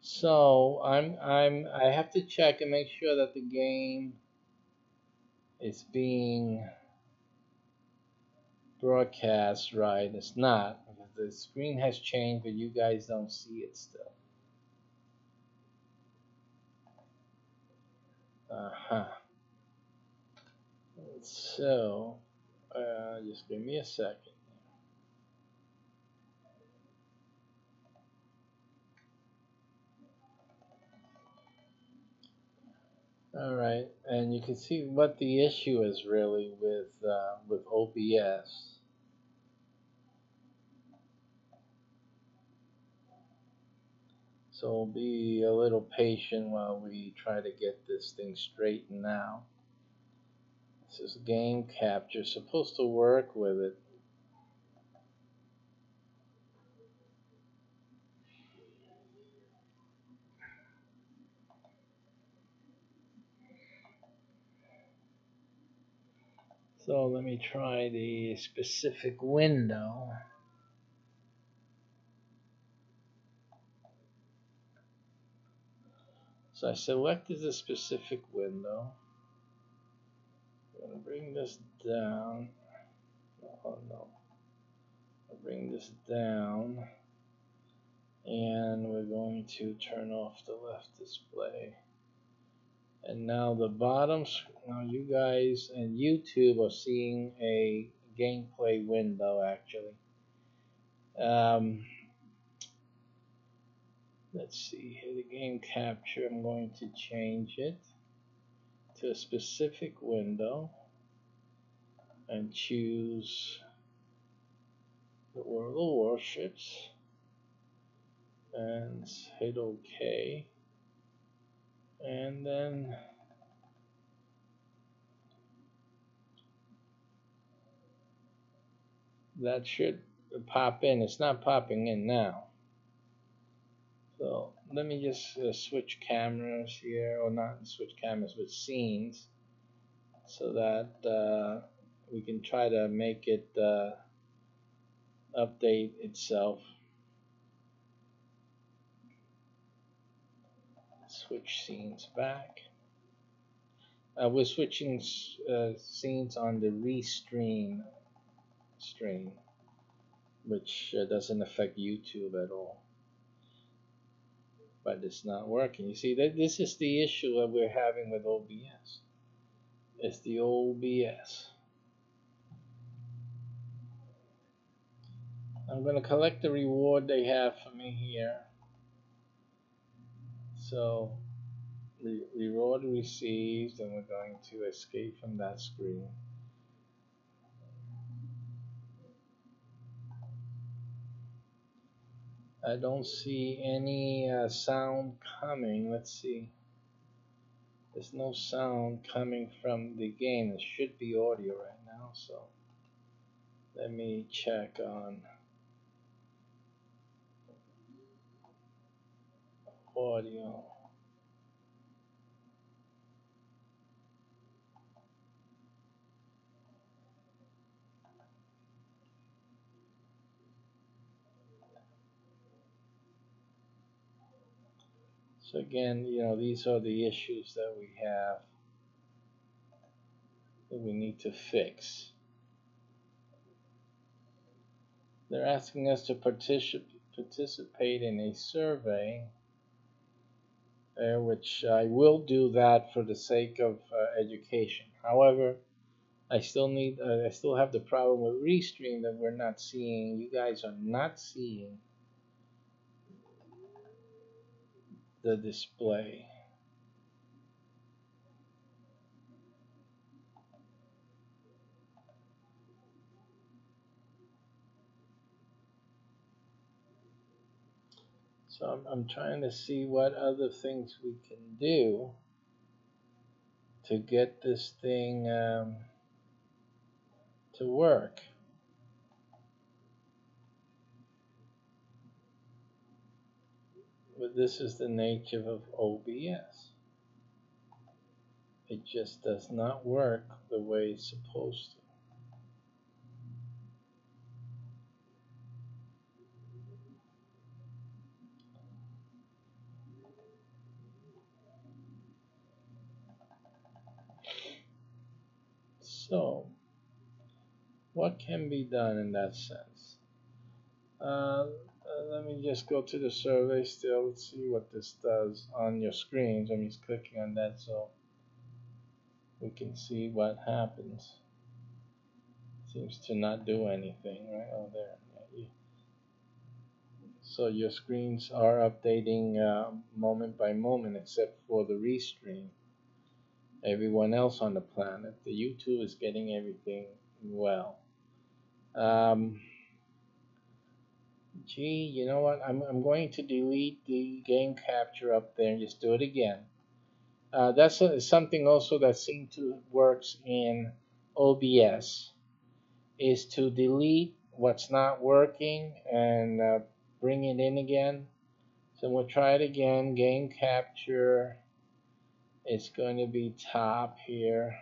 So I have to check and make sure that the game is being broadcast right. It's not because the screen has changed, but you guys don't see it still. Uh-huh. So just give me a second. All right, and you can see what the issue is really with OBS. So be a little patient while we try to get this thing straightened out. This is game capture, supposed to work with it. So let me try the specific window. So I selected the specific window. I'm going to bring this down. Oh no. I'll bring this down. And we're going to turn off the left display. And now the bottom, now you guys and YouTube are seeing a gameplay window actually. Let's see here, the game capture, I'm going to change it to a specific window and choose the World of Warships and hit OK. And then that should pop in. It's not popping in now. So let me just switch cameras here, or not switch cameras, but scenes, so that we can try to make it update itself. Switch scenes back. We're switching scenes on the restream stream. which doesn't affect YouTube at all. But it's not working. You see, this is the issue that we're having with OBS. It's the OBS. I'm going to collect the reward they have for me here. So, reward received, and we're going to escape from that screen. I don't see any sound coming. Let's see. There's no sound coming from the game. There should be audio right now, so let me check on audio. So again, these are the issues that we have that we need to fix. They're asking us to participate in a survey, which I will do that for the sake of education. However, I still have the problem with Restream that we're not seeing. You guys are not seeing the display. So I'm trying to see what other things we can do to get this thing to work. But this is the nature of OBS. It just does not work the way it's supposed to. So, what can be done in that sense? Let me just go to the survey still. Let's see what this does on your screens. I'm just clicking on that so we can see what happens. Seems to not do anything, right? Oh, there. Yeah. So your screens are updating moment by moment, except for the restream. Everyone else on the planet, the YouTube is getting everything well. Gee, you know what? I'm going to delete the game capture up there and just do it again. That's something also that seems to works in OBS is to delete what's not working and bring it in again. So we'll try it again. Game capture. It's going to be top here,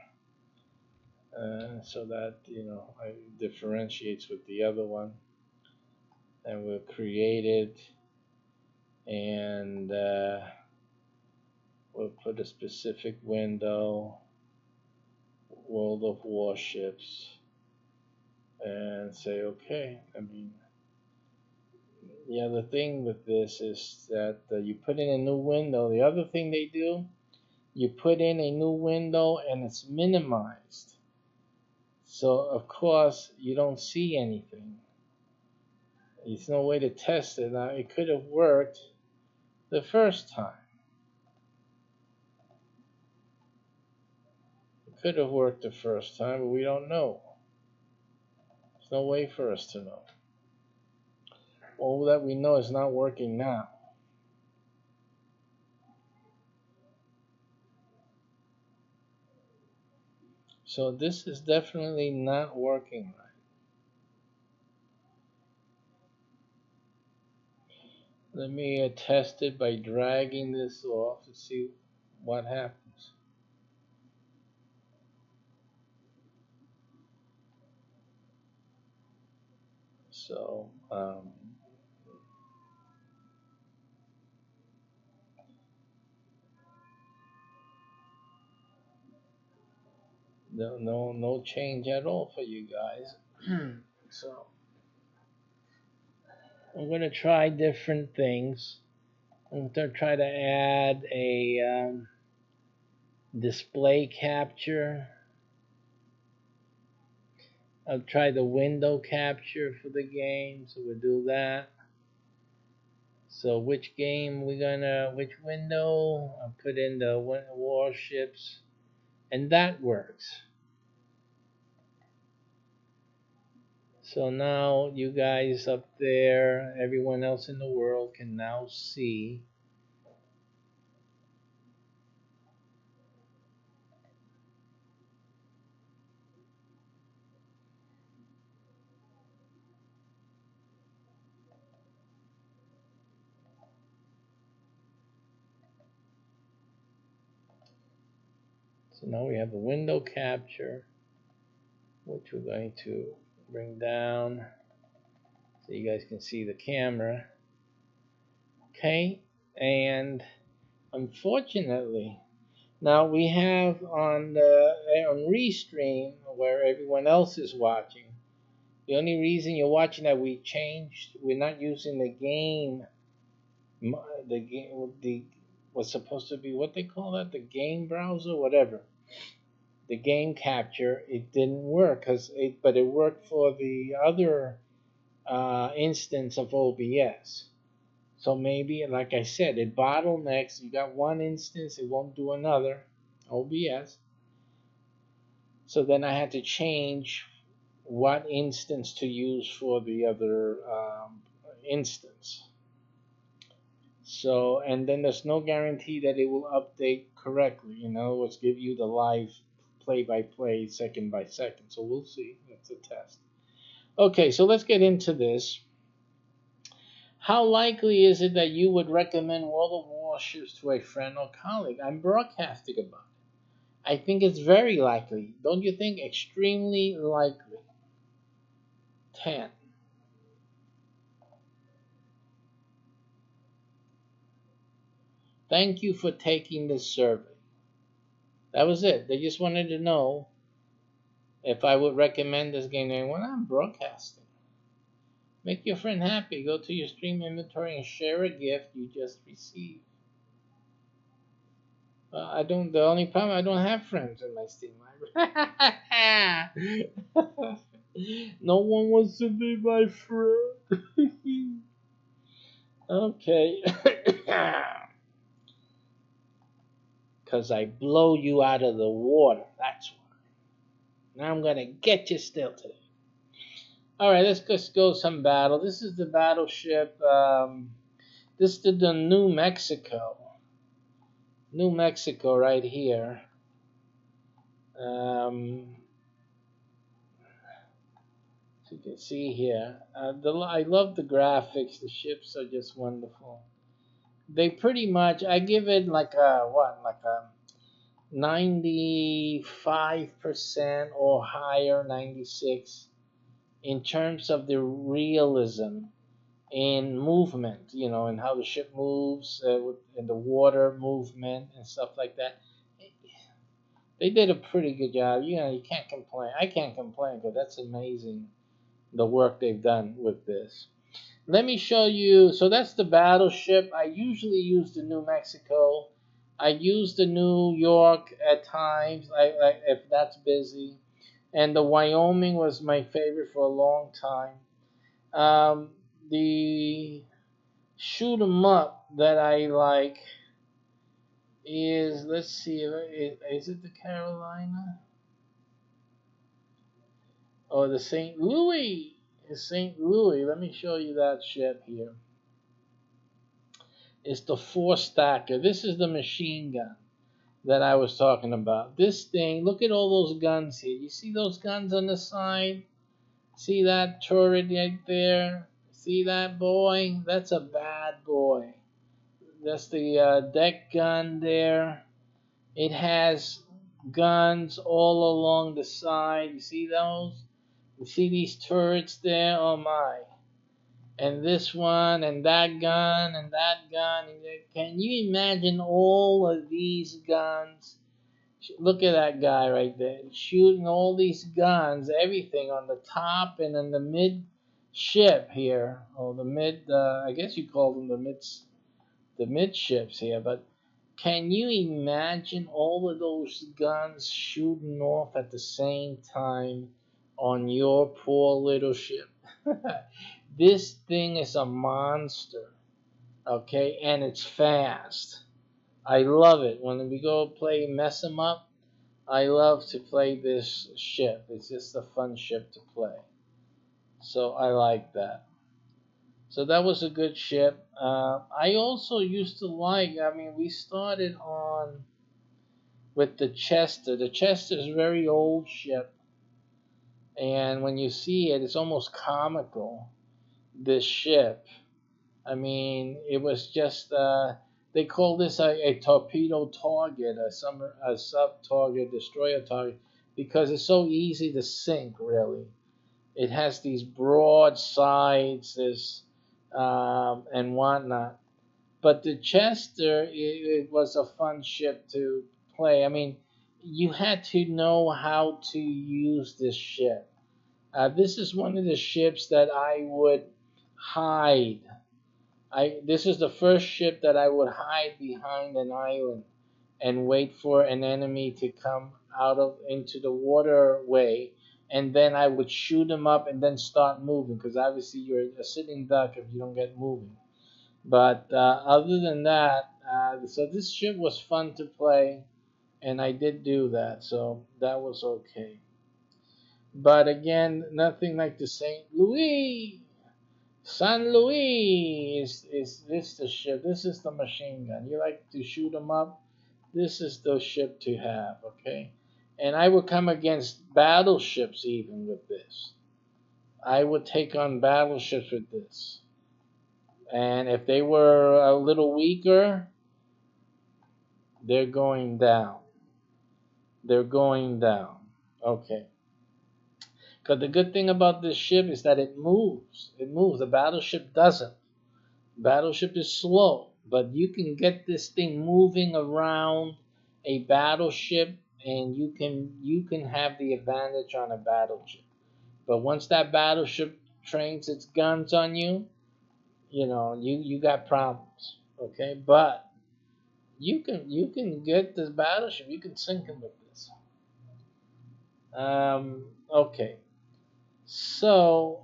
so that it differentiates with the other one. And we'll create it, and we'll put a specific window, World of Warships, and say okay. Yeah, the thing with this is that you put in a new window. The other thing they do, you put in a new window and it's minimized. So, of course, you don't see anything. There's no way to test it. Now, it could have worked the first time. It could have worked the first time, but we don't know. There's no way for us to know. All that we know is not working now. So this is definitely not working right. Let me test it by dragging this off to see what happens. So no change at all for you guys. So I'm going to try different things. I'm going to try to add a display capture. I'll try the window capture for the game, so we'll do that. So which game which window? I'll put in the World of Warships, and that works. So now you guys up there, everyone else in the world can now see. So now we have the window capture, which we're going to bring down so you guys can see the camera. Okay, and unfortunately, now we have on Restream where everyone else is watching. The only reason you're watching that we're not using the game, the was supposed to be what they call that, the game browser, whatever. The game capture, it didn't work but it worked for the other instance of OBS. So maybe, like I said, it bottlenecks. You got one instance, it won't do another OBS. So then I had to change what instance to use for the other instance. So, and then there's no guarantee that it will update correctly. In other words, give you the live play by play, second by second. So we'll see. That's a test. Okay, so let's get into this. How likely is it that you would recommend World of Warships to a friend or colleague? I'm broadcasting about it. I think it's very likely. Don't you think? Extremely likely. 10. Thank you for taking this survey. That was it. They just wanted to know if I would recommend this game. When I'm broadcasting, make your friend happy. Go to your stream inventory and share a gift you just received. I don't. The only problem, I don't have friends in my Steam library. No one wants to be my friend. Okay. Because I blow you out of the water. That's why. Now I'm going to get you still today. All right, let's just go some battle. This is the battleship. This is the New Mexico. New Mexico right here. So you can see here. I love the graphics. The ships are just wonderful. They pretty much, I give it like a 95% or higher, 96, in terms of the realism in movement, and how the ship moves, and the water movement and stuff like that. They did a pretty good job. You can't complain. I can't complain because that's amazing, the work they've done with this. Let me show you. So that's the battleship. I usually use the New Mexico. I use the New York at times, if that's busy. And the Wyoming was my favorite for a long time. The shoot 'em up that I like is, let's see, is it the Carolina? Or the St. Louis? It's St. Louis. Let me show you that ship here. It's the four stacker. This is the machine gun that I was talking about. This thing, look at all those guns here. You see those guns on the side? See that turret right there? See that boy? That's a bad boy. That's the deck gun there. It has guns all along the side. You see those? You see these turrets there? Oh my. And this one, and that gun, and that gun. Can you imagine all of these guns? Look at that guy right there, shooting all these guns, everything on the top and in the mid ship here, or the mid. I guess you call them the midships here. But can you imagine all of those guns shooting off at the same time on your poor little ship? This thing is a monster, okay, and it's fast. I love it. When we go play mess 'em up, I love to play this ship. It's just a fun ship to play. So I like that. So that was a good ship. I also used to like, I mean, we started on with the Chester. The Chester is a very old ship. And when you see it, it's almost comical, this ship. I mean, it was just, they call this a torpedo target, a sub target, destroyer target, because it's so easy to sink, really. It has these broad sides and whatnot. But the Chester, it was a fun ship to play. I mean, you had to know how to use this ship. This is one of the ships that I would hide. This is the first ship that I would hide behind an island and wait for an enemy to come out of into the waterway, and then I would shoot them up and then start moving because obviously you're a sitting duck if you don't get moving. But other than that, so this ship was fun to play, and I did do that, so that was okay. But again, nothing like the St. Louis. San Luis is this the ship. This is the machine gun. You like to shoot them up? This is the ship to have, okay? And I would come against battleships even with this. I would take on battleships with this. And if they were a little weaker, they're going down. They're going down. Okay. Because the good thing about this ship is that it moves. It moves. The battleship doesn't. Battleship is slow, but you can get this thing moving around a battleship, and you can have the advantage on a battleship. But once that battleship trains its guns on you, you got problems. Okay, but you can get this battleship. You can sink them with this. Okay, so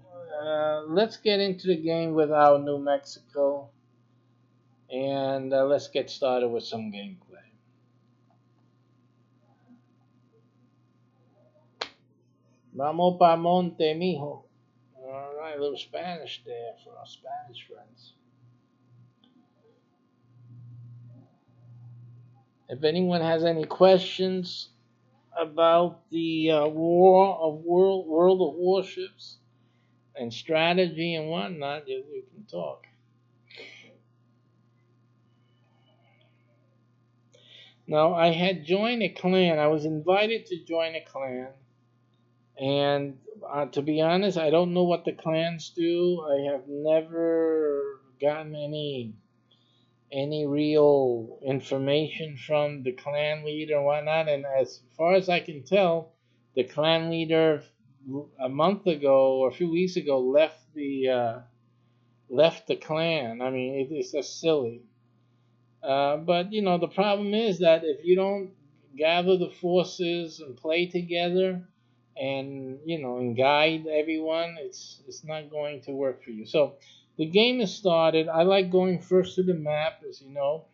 let's get into the game with our New Mexico. And let's get started with some gameplay. Vamos pa monte, mijo. All right, a little Spanish there for our Spanish friends. If anyone has any questions about the war of World of Warships and strategy and whatnot, you can talk. Now, I had joined a clan. I was invited to join a clan. And to be honest, I don't know what the clans do. I have never gotten any real information from the clan leader and whatnot. And as far as I can tell, the clan leader a month ago or a few weeks ago left the clan. I mean, it's just silly. But the problem is that if you don't gather the forces and play together, and guide everyone, it's not going to work for you. So the game is started. I like going first to the map, as you know,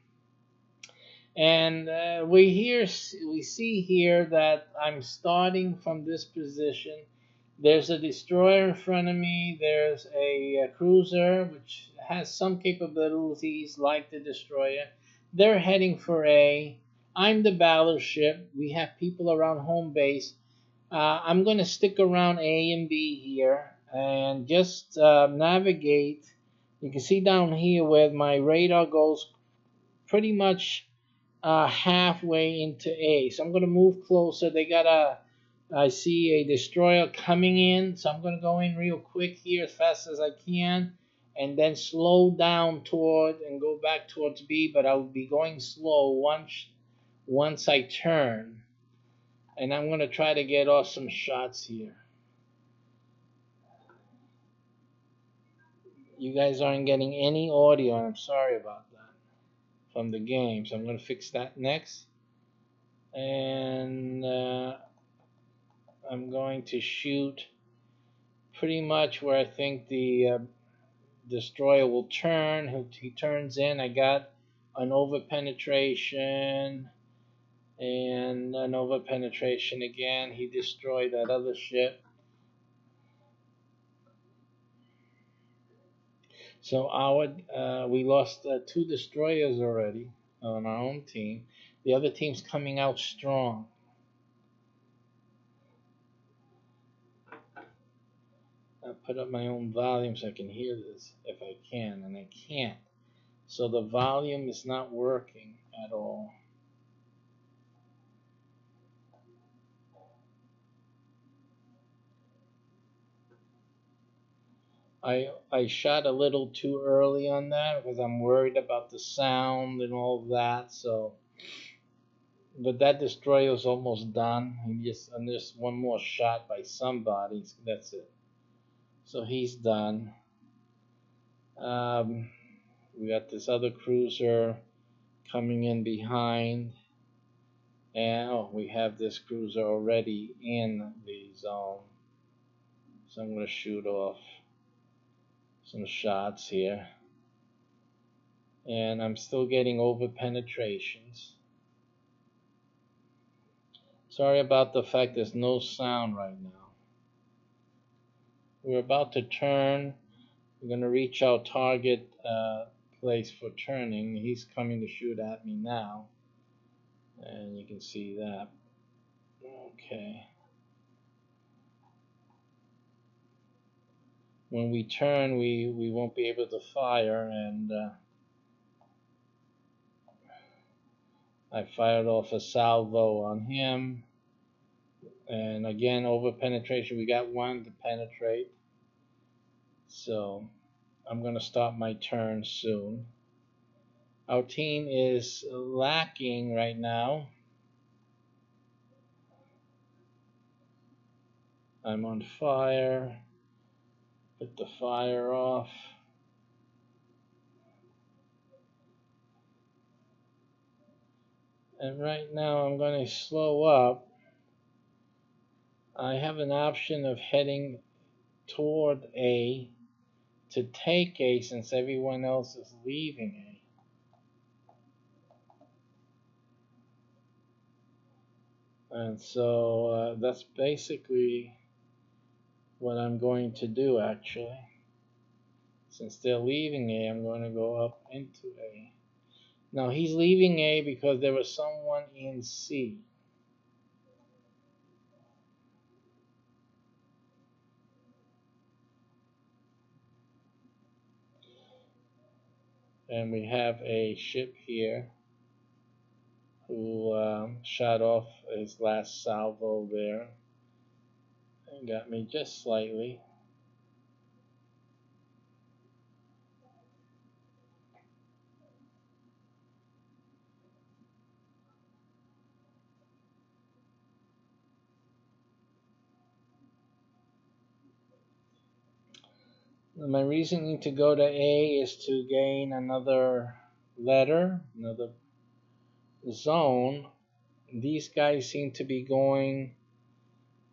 and we see here that I'm starting from this position. There's a destroyer in front of me. There's a cruiser which has some capabilities like the destroyer. They're heading for A. I'm the battleship. We have people around home base. I'm going to stick around A and B here and just navigate. You can see down here where my radar goes pretty much halfway into A. So I'm going to move closer. I see a destroyer coming in, so I'm going to go in real quick here as fast as I can and then slow down toward and go back towards B, but I'll be going slow once I turn. And I'm going to try to get off some shots here. you guys aren't getting any audio, and I'm sorry about that, from the game. So I'm going to fix that next. And I'm going to shoot pretty much where I think the destroyer will turn. He turns in. I got an over penetration and an over penetration again. He destroyed that other ship. So we lost 2 destroyers already on our own team. The other team's coming out strong. I put up my own volume so I can hear this if I can, and I can't. So the volume is not working at all. I shot a little too early on that because I'm worried about the sound and all of that. So, but that destroyer is almost done. And just one more shot by somebody. That's it. So he's done. We got this other cruiser coming in behind. And we have this cruiser already in the zone. So I'm going to shoot off some shots here. And I'm still getting over penetrations. Sorry about the fact there's no sound right now. We're about to turn. We're going to reach our target place for turning. He's coming to shoot at me now. And you can see that. Okay. When we turn, we won't be able to fire, and I fired off a salvo on him. And again, over penetration, we got one to penetrate. So I'm going to start my turn soon. Our team is lacking right now. I'm on fire. Put the fire off. And right now I'm going to slow up. I have an option of heading toward A to take A since everyone else is leaving A. And so that's basically what I'm going to do actually. Since they're leaving A, I'm going to go up into A. Now he's leaving A because there was someone in C. And we have a ship here who shot off his last salvo there and got me just slightly. My reasoning to go to A is to gain another letter, another zone. These guys seem to be going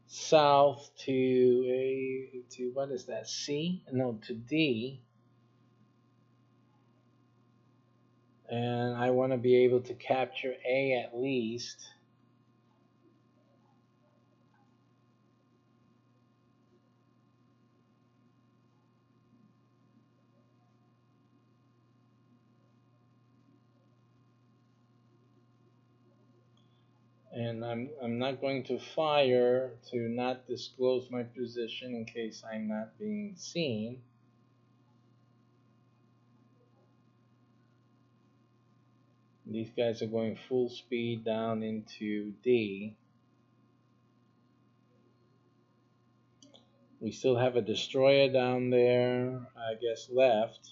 south to what is that, C? No, to D. And I want to be able to capture A at least. And I'm not going to fire to not disclose my position in case I'm not being seen. These guys are going full speed down into D. We still have a destroyer down there, I guess, left.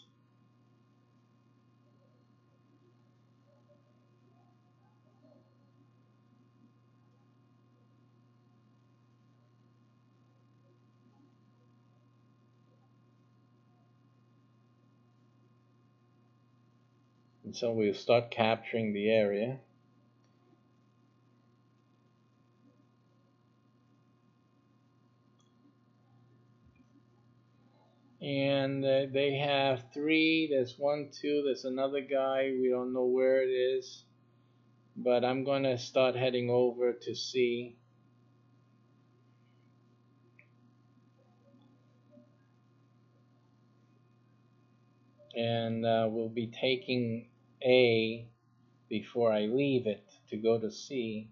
And so we'll start capturing the area. And they have three. There's one, two. There's another guy. We don't know where it is. But I'm going to start heading over to see. And we'll be taking A before I leave it to go to C.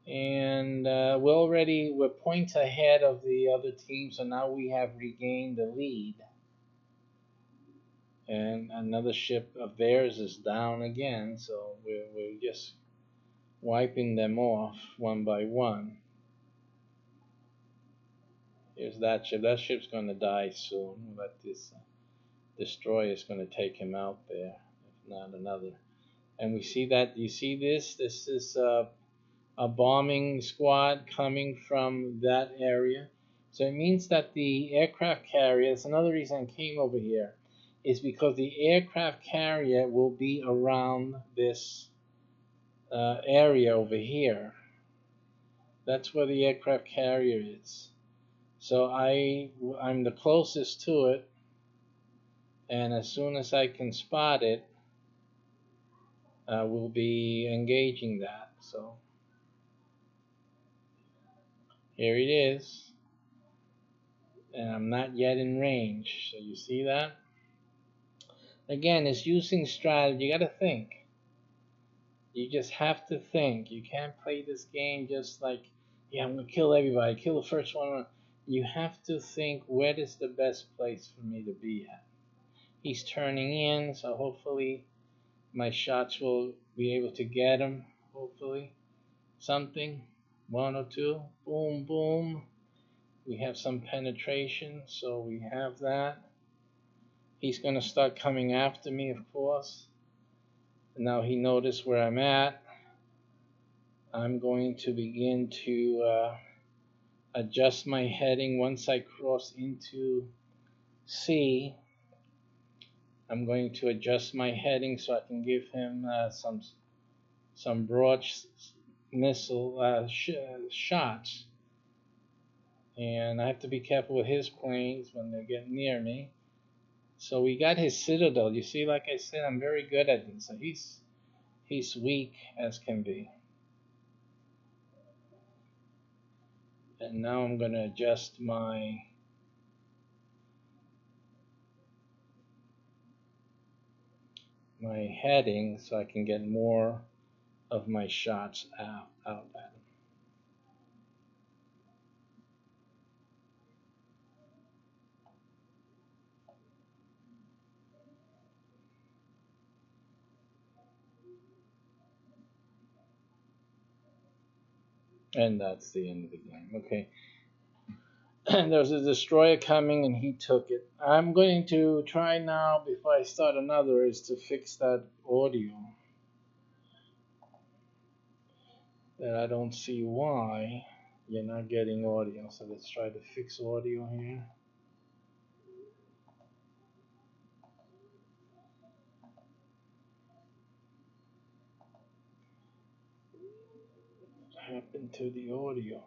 And we're points ahead of the other team, so now we have regained the lead. And another ship of theirs is down again, so we're just wiping them off one by one. Here's that ship. That ship's going to die soon, but this destroyer is going to take him out there, if not another. And we see that. You see this? This is a bombing squad coming from that area. So it means that the aircraft carrier, that's another reason I came over here, is because the aircraft carrier will be around this area over here. That's where the aircraft carrier is. So I'm the closest to it, and as soon as I can spot it, we'll be engaging that. So here it is, and I'm not yet in range. So you see that? Again, it's using strategy. You got to think. You just have to think. You can't play this game just like, yeah, I'm gonna kill everybody, kill the first one. You have to think, where is the best place for me to be at? He's turning in, so hopefully my shots will be able to get him. Hopefully, something, one or two, boom, boom. We have some penetration, so we have that. He's gonna start coming after me, of course. Now he noticed where I'm at. I'm going to begin to adjust my heading once I cross into C. I'm going to adjust my heading so I can give him some broad missile shots. And I have to be careful with his planes when they get near me. So we got his citadel. You see, like I said, I'm very good at this. So he's weak as can be. And now I'm going to adjust my heading so I can get more of my shots out at him. And that's the end of the game. Okay. There's a destroyer coming and he took it. I'm going to try now, before I start another, is to fix that audio. That I don't see why you're not getting audio. So let's try to fix audio here. What happened to the audio?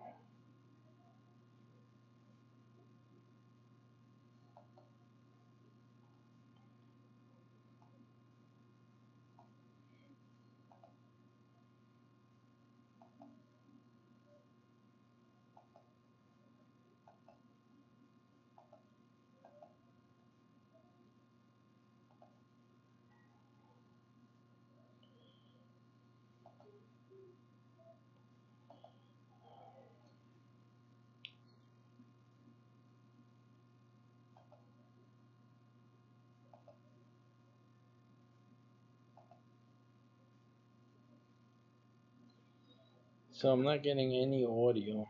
So I'm not getting any audio.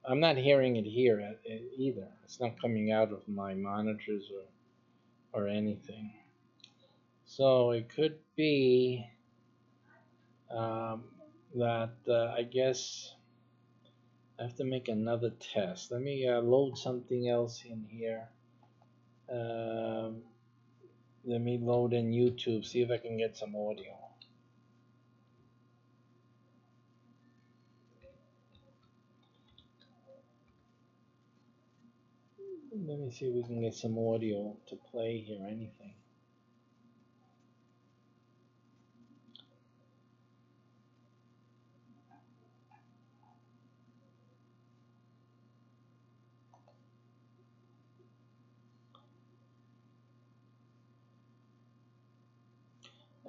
I'm not hearing it here either. It's not coming out of my monitors or anything. So it could be um, that I guess I have to make another test. Let me load something else in here. Um, Let me load in YouTube, see if I can get some audio. Let me see if we can get some audio to play here, anything.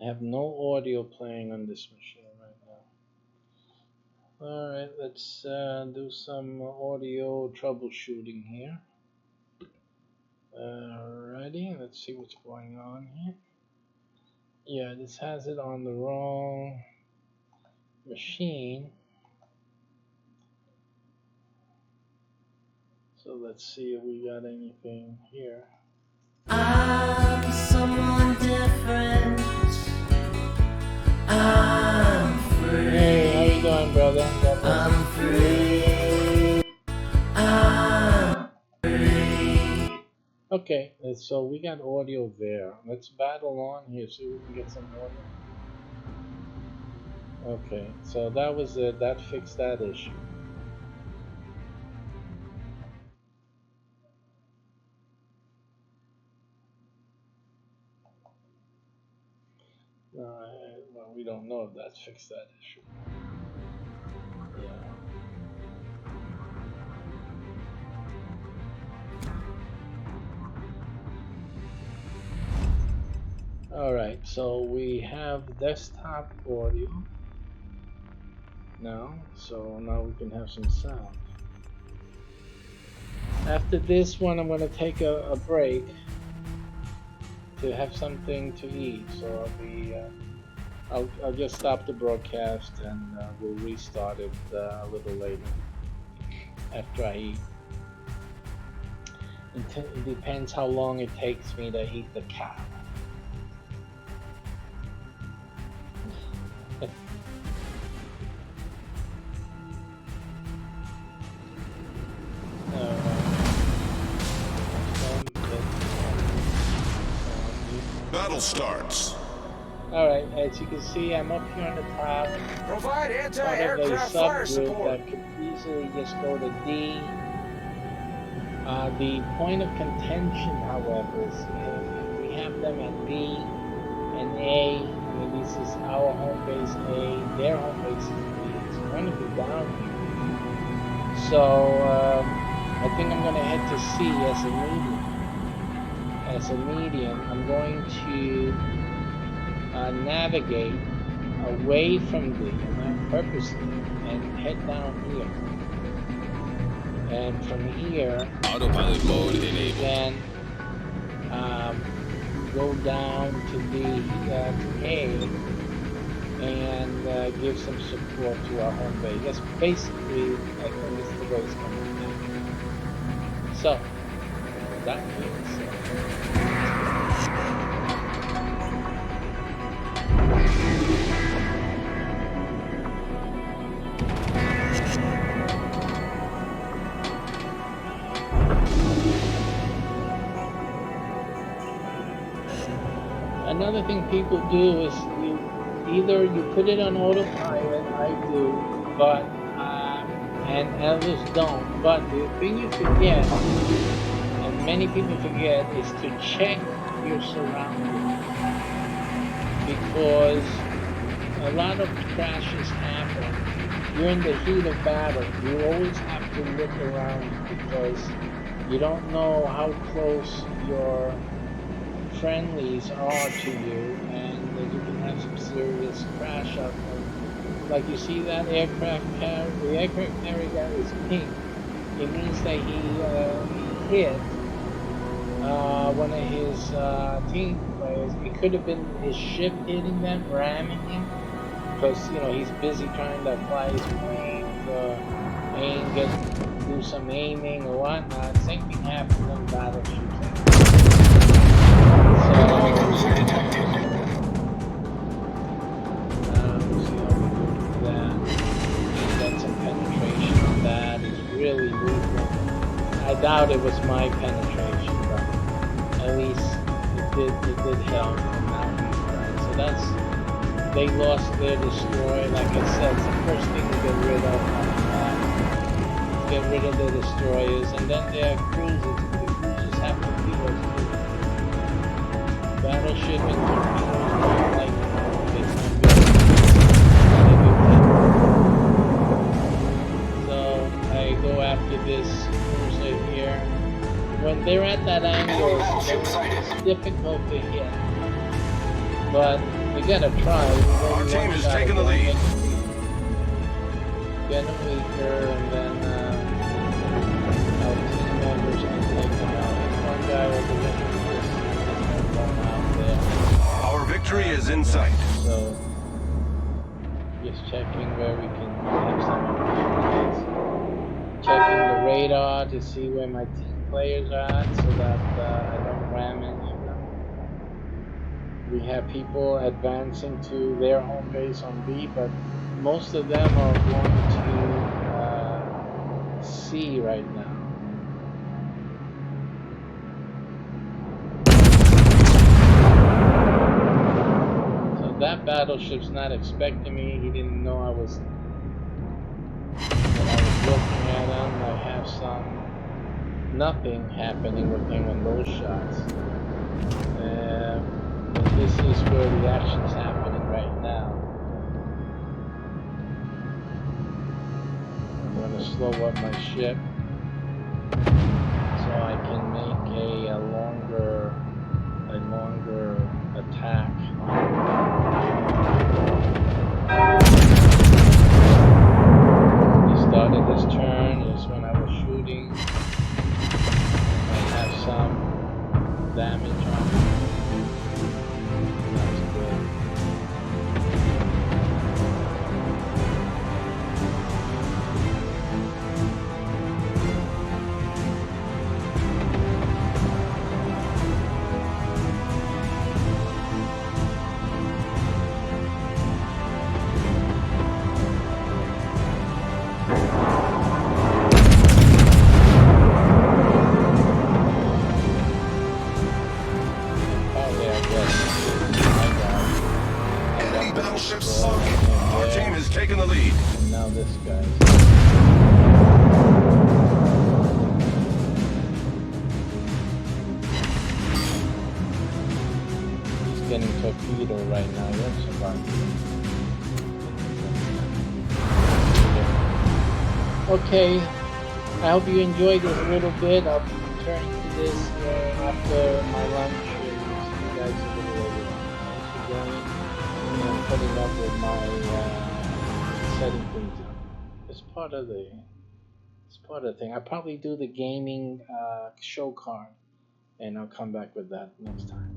I have no audio playing on this machine right now. Alright, let's do some audio troubleshooting here. Alrighty, let's see what's going on here. Yeah, this has it on the wrong machine. So let's see if we got anything here. I'm someone different. I'm free. Hey, how you doing, brother? I'm free. I'm free. Okay, so we got audio there. Let's battle on here, see if we can get some audio. Okay, so that was it. That fixed that issue. Well, we don't know if that's fixed that issue. Yeah. Alright, so we have desktop audio now, so now we can have some sound. After this one, I'm going to take a break to have something to eat, so I'll just stop the broadcast and we'll restart it a little later after I eat. It depends how long it takes me to eat the cow. Battle starts. Alright, as you can see, I'm up here on the top. Provide Part of a anti-aircraft fire subgroup support. that could easily just go to D. The point of contention, however, is we have them at B and A. I mean, this is our home base A, their home base is B. It's going to be down here. So I think I'm going to head to C as a medium. I'm going to navigate away from D, and purposely, and head down here. And from here, Autopilot mode enabled. then go down to A and give some support to our home base. That's basically, I think it's the way it's going to be. So, that means another thing people do is you put it on autopilot. I do, but and others don't. But the thing you forget, and many people forget, is to check your surroundings, because a lot of crashes happen. You're in the heat of battle. You always have to look around, because you don't know how close your friendlies are to you, and you can have some serious crash out there. Like you see that aircraft carrier, the aircraft carrier that is pink. It means that he hit one of his team players. It could have been his ship hitting them, ramming him, because he's busy trying to fly his planes, do some aiming or whatnot. Same thing happens on battleships. Really weak. I doubt it was my penetration, but at least it did help. And now so they lost their destroyer. Like I said, it's the first thing to get rid of on the map. Get rid of their destroyers, and then their cruisers. The cruisers have torpedoes too. Battleship and torpedoes don't like it's not good. So I go after this cruiser here. When they're at that angle, it's difficult to hit. But we gotta try. Our team is taking the lead. Get them weaker, and then our team members can take them out. There's one guy over there just one out there. Our victory is in sight. So just checking where we can have some opportunities. Checking the radar to see where my team players are at, so that I don't ram any of them. We have people advancing to their home base on B, but most of them are going to C right now. So that battleship's not expecting me. He didn't know I was looking at him. I have nothing happening with him on those shots. But this is where the action's happening right now. I'm going to slow up my ship so I can make a longer attack. He started his turn is when I was shooting. I have some damage on him. That's good. Enemy battleship sunk. Our team is taking the lead. And now this guy. He's getting torpedoed right now. That's okay. I hope you enjoyed this a little bit. I'll be returning to this after my lunch. And see you guys a little later. Thanks for joining. And putting up with my setting things up. It's part of the thing. I'll probably do the gaming show card, and I'll come back with that next time.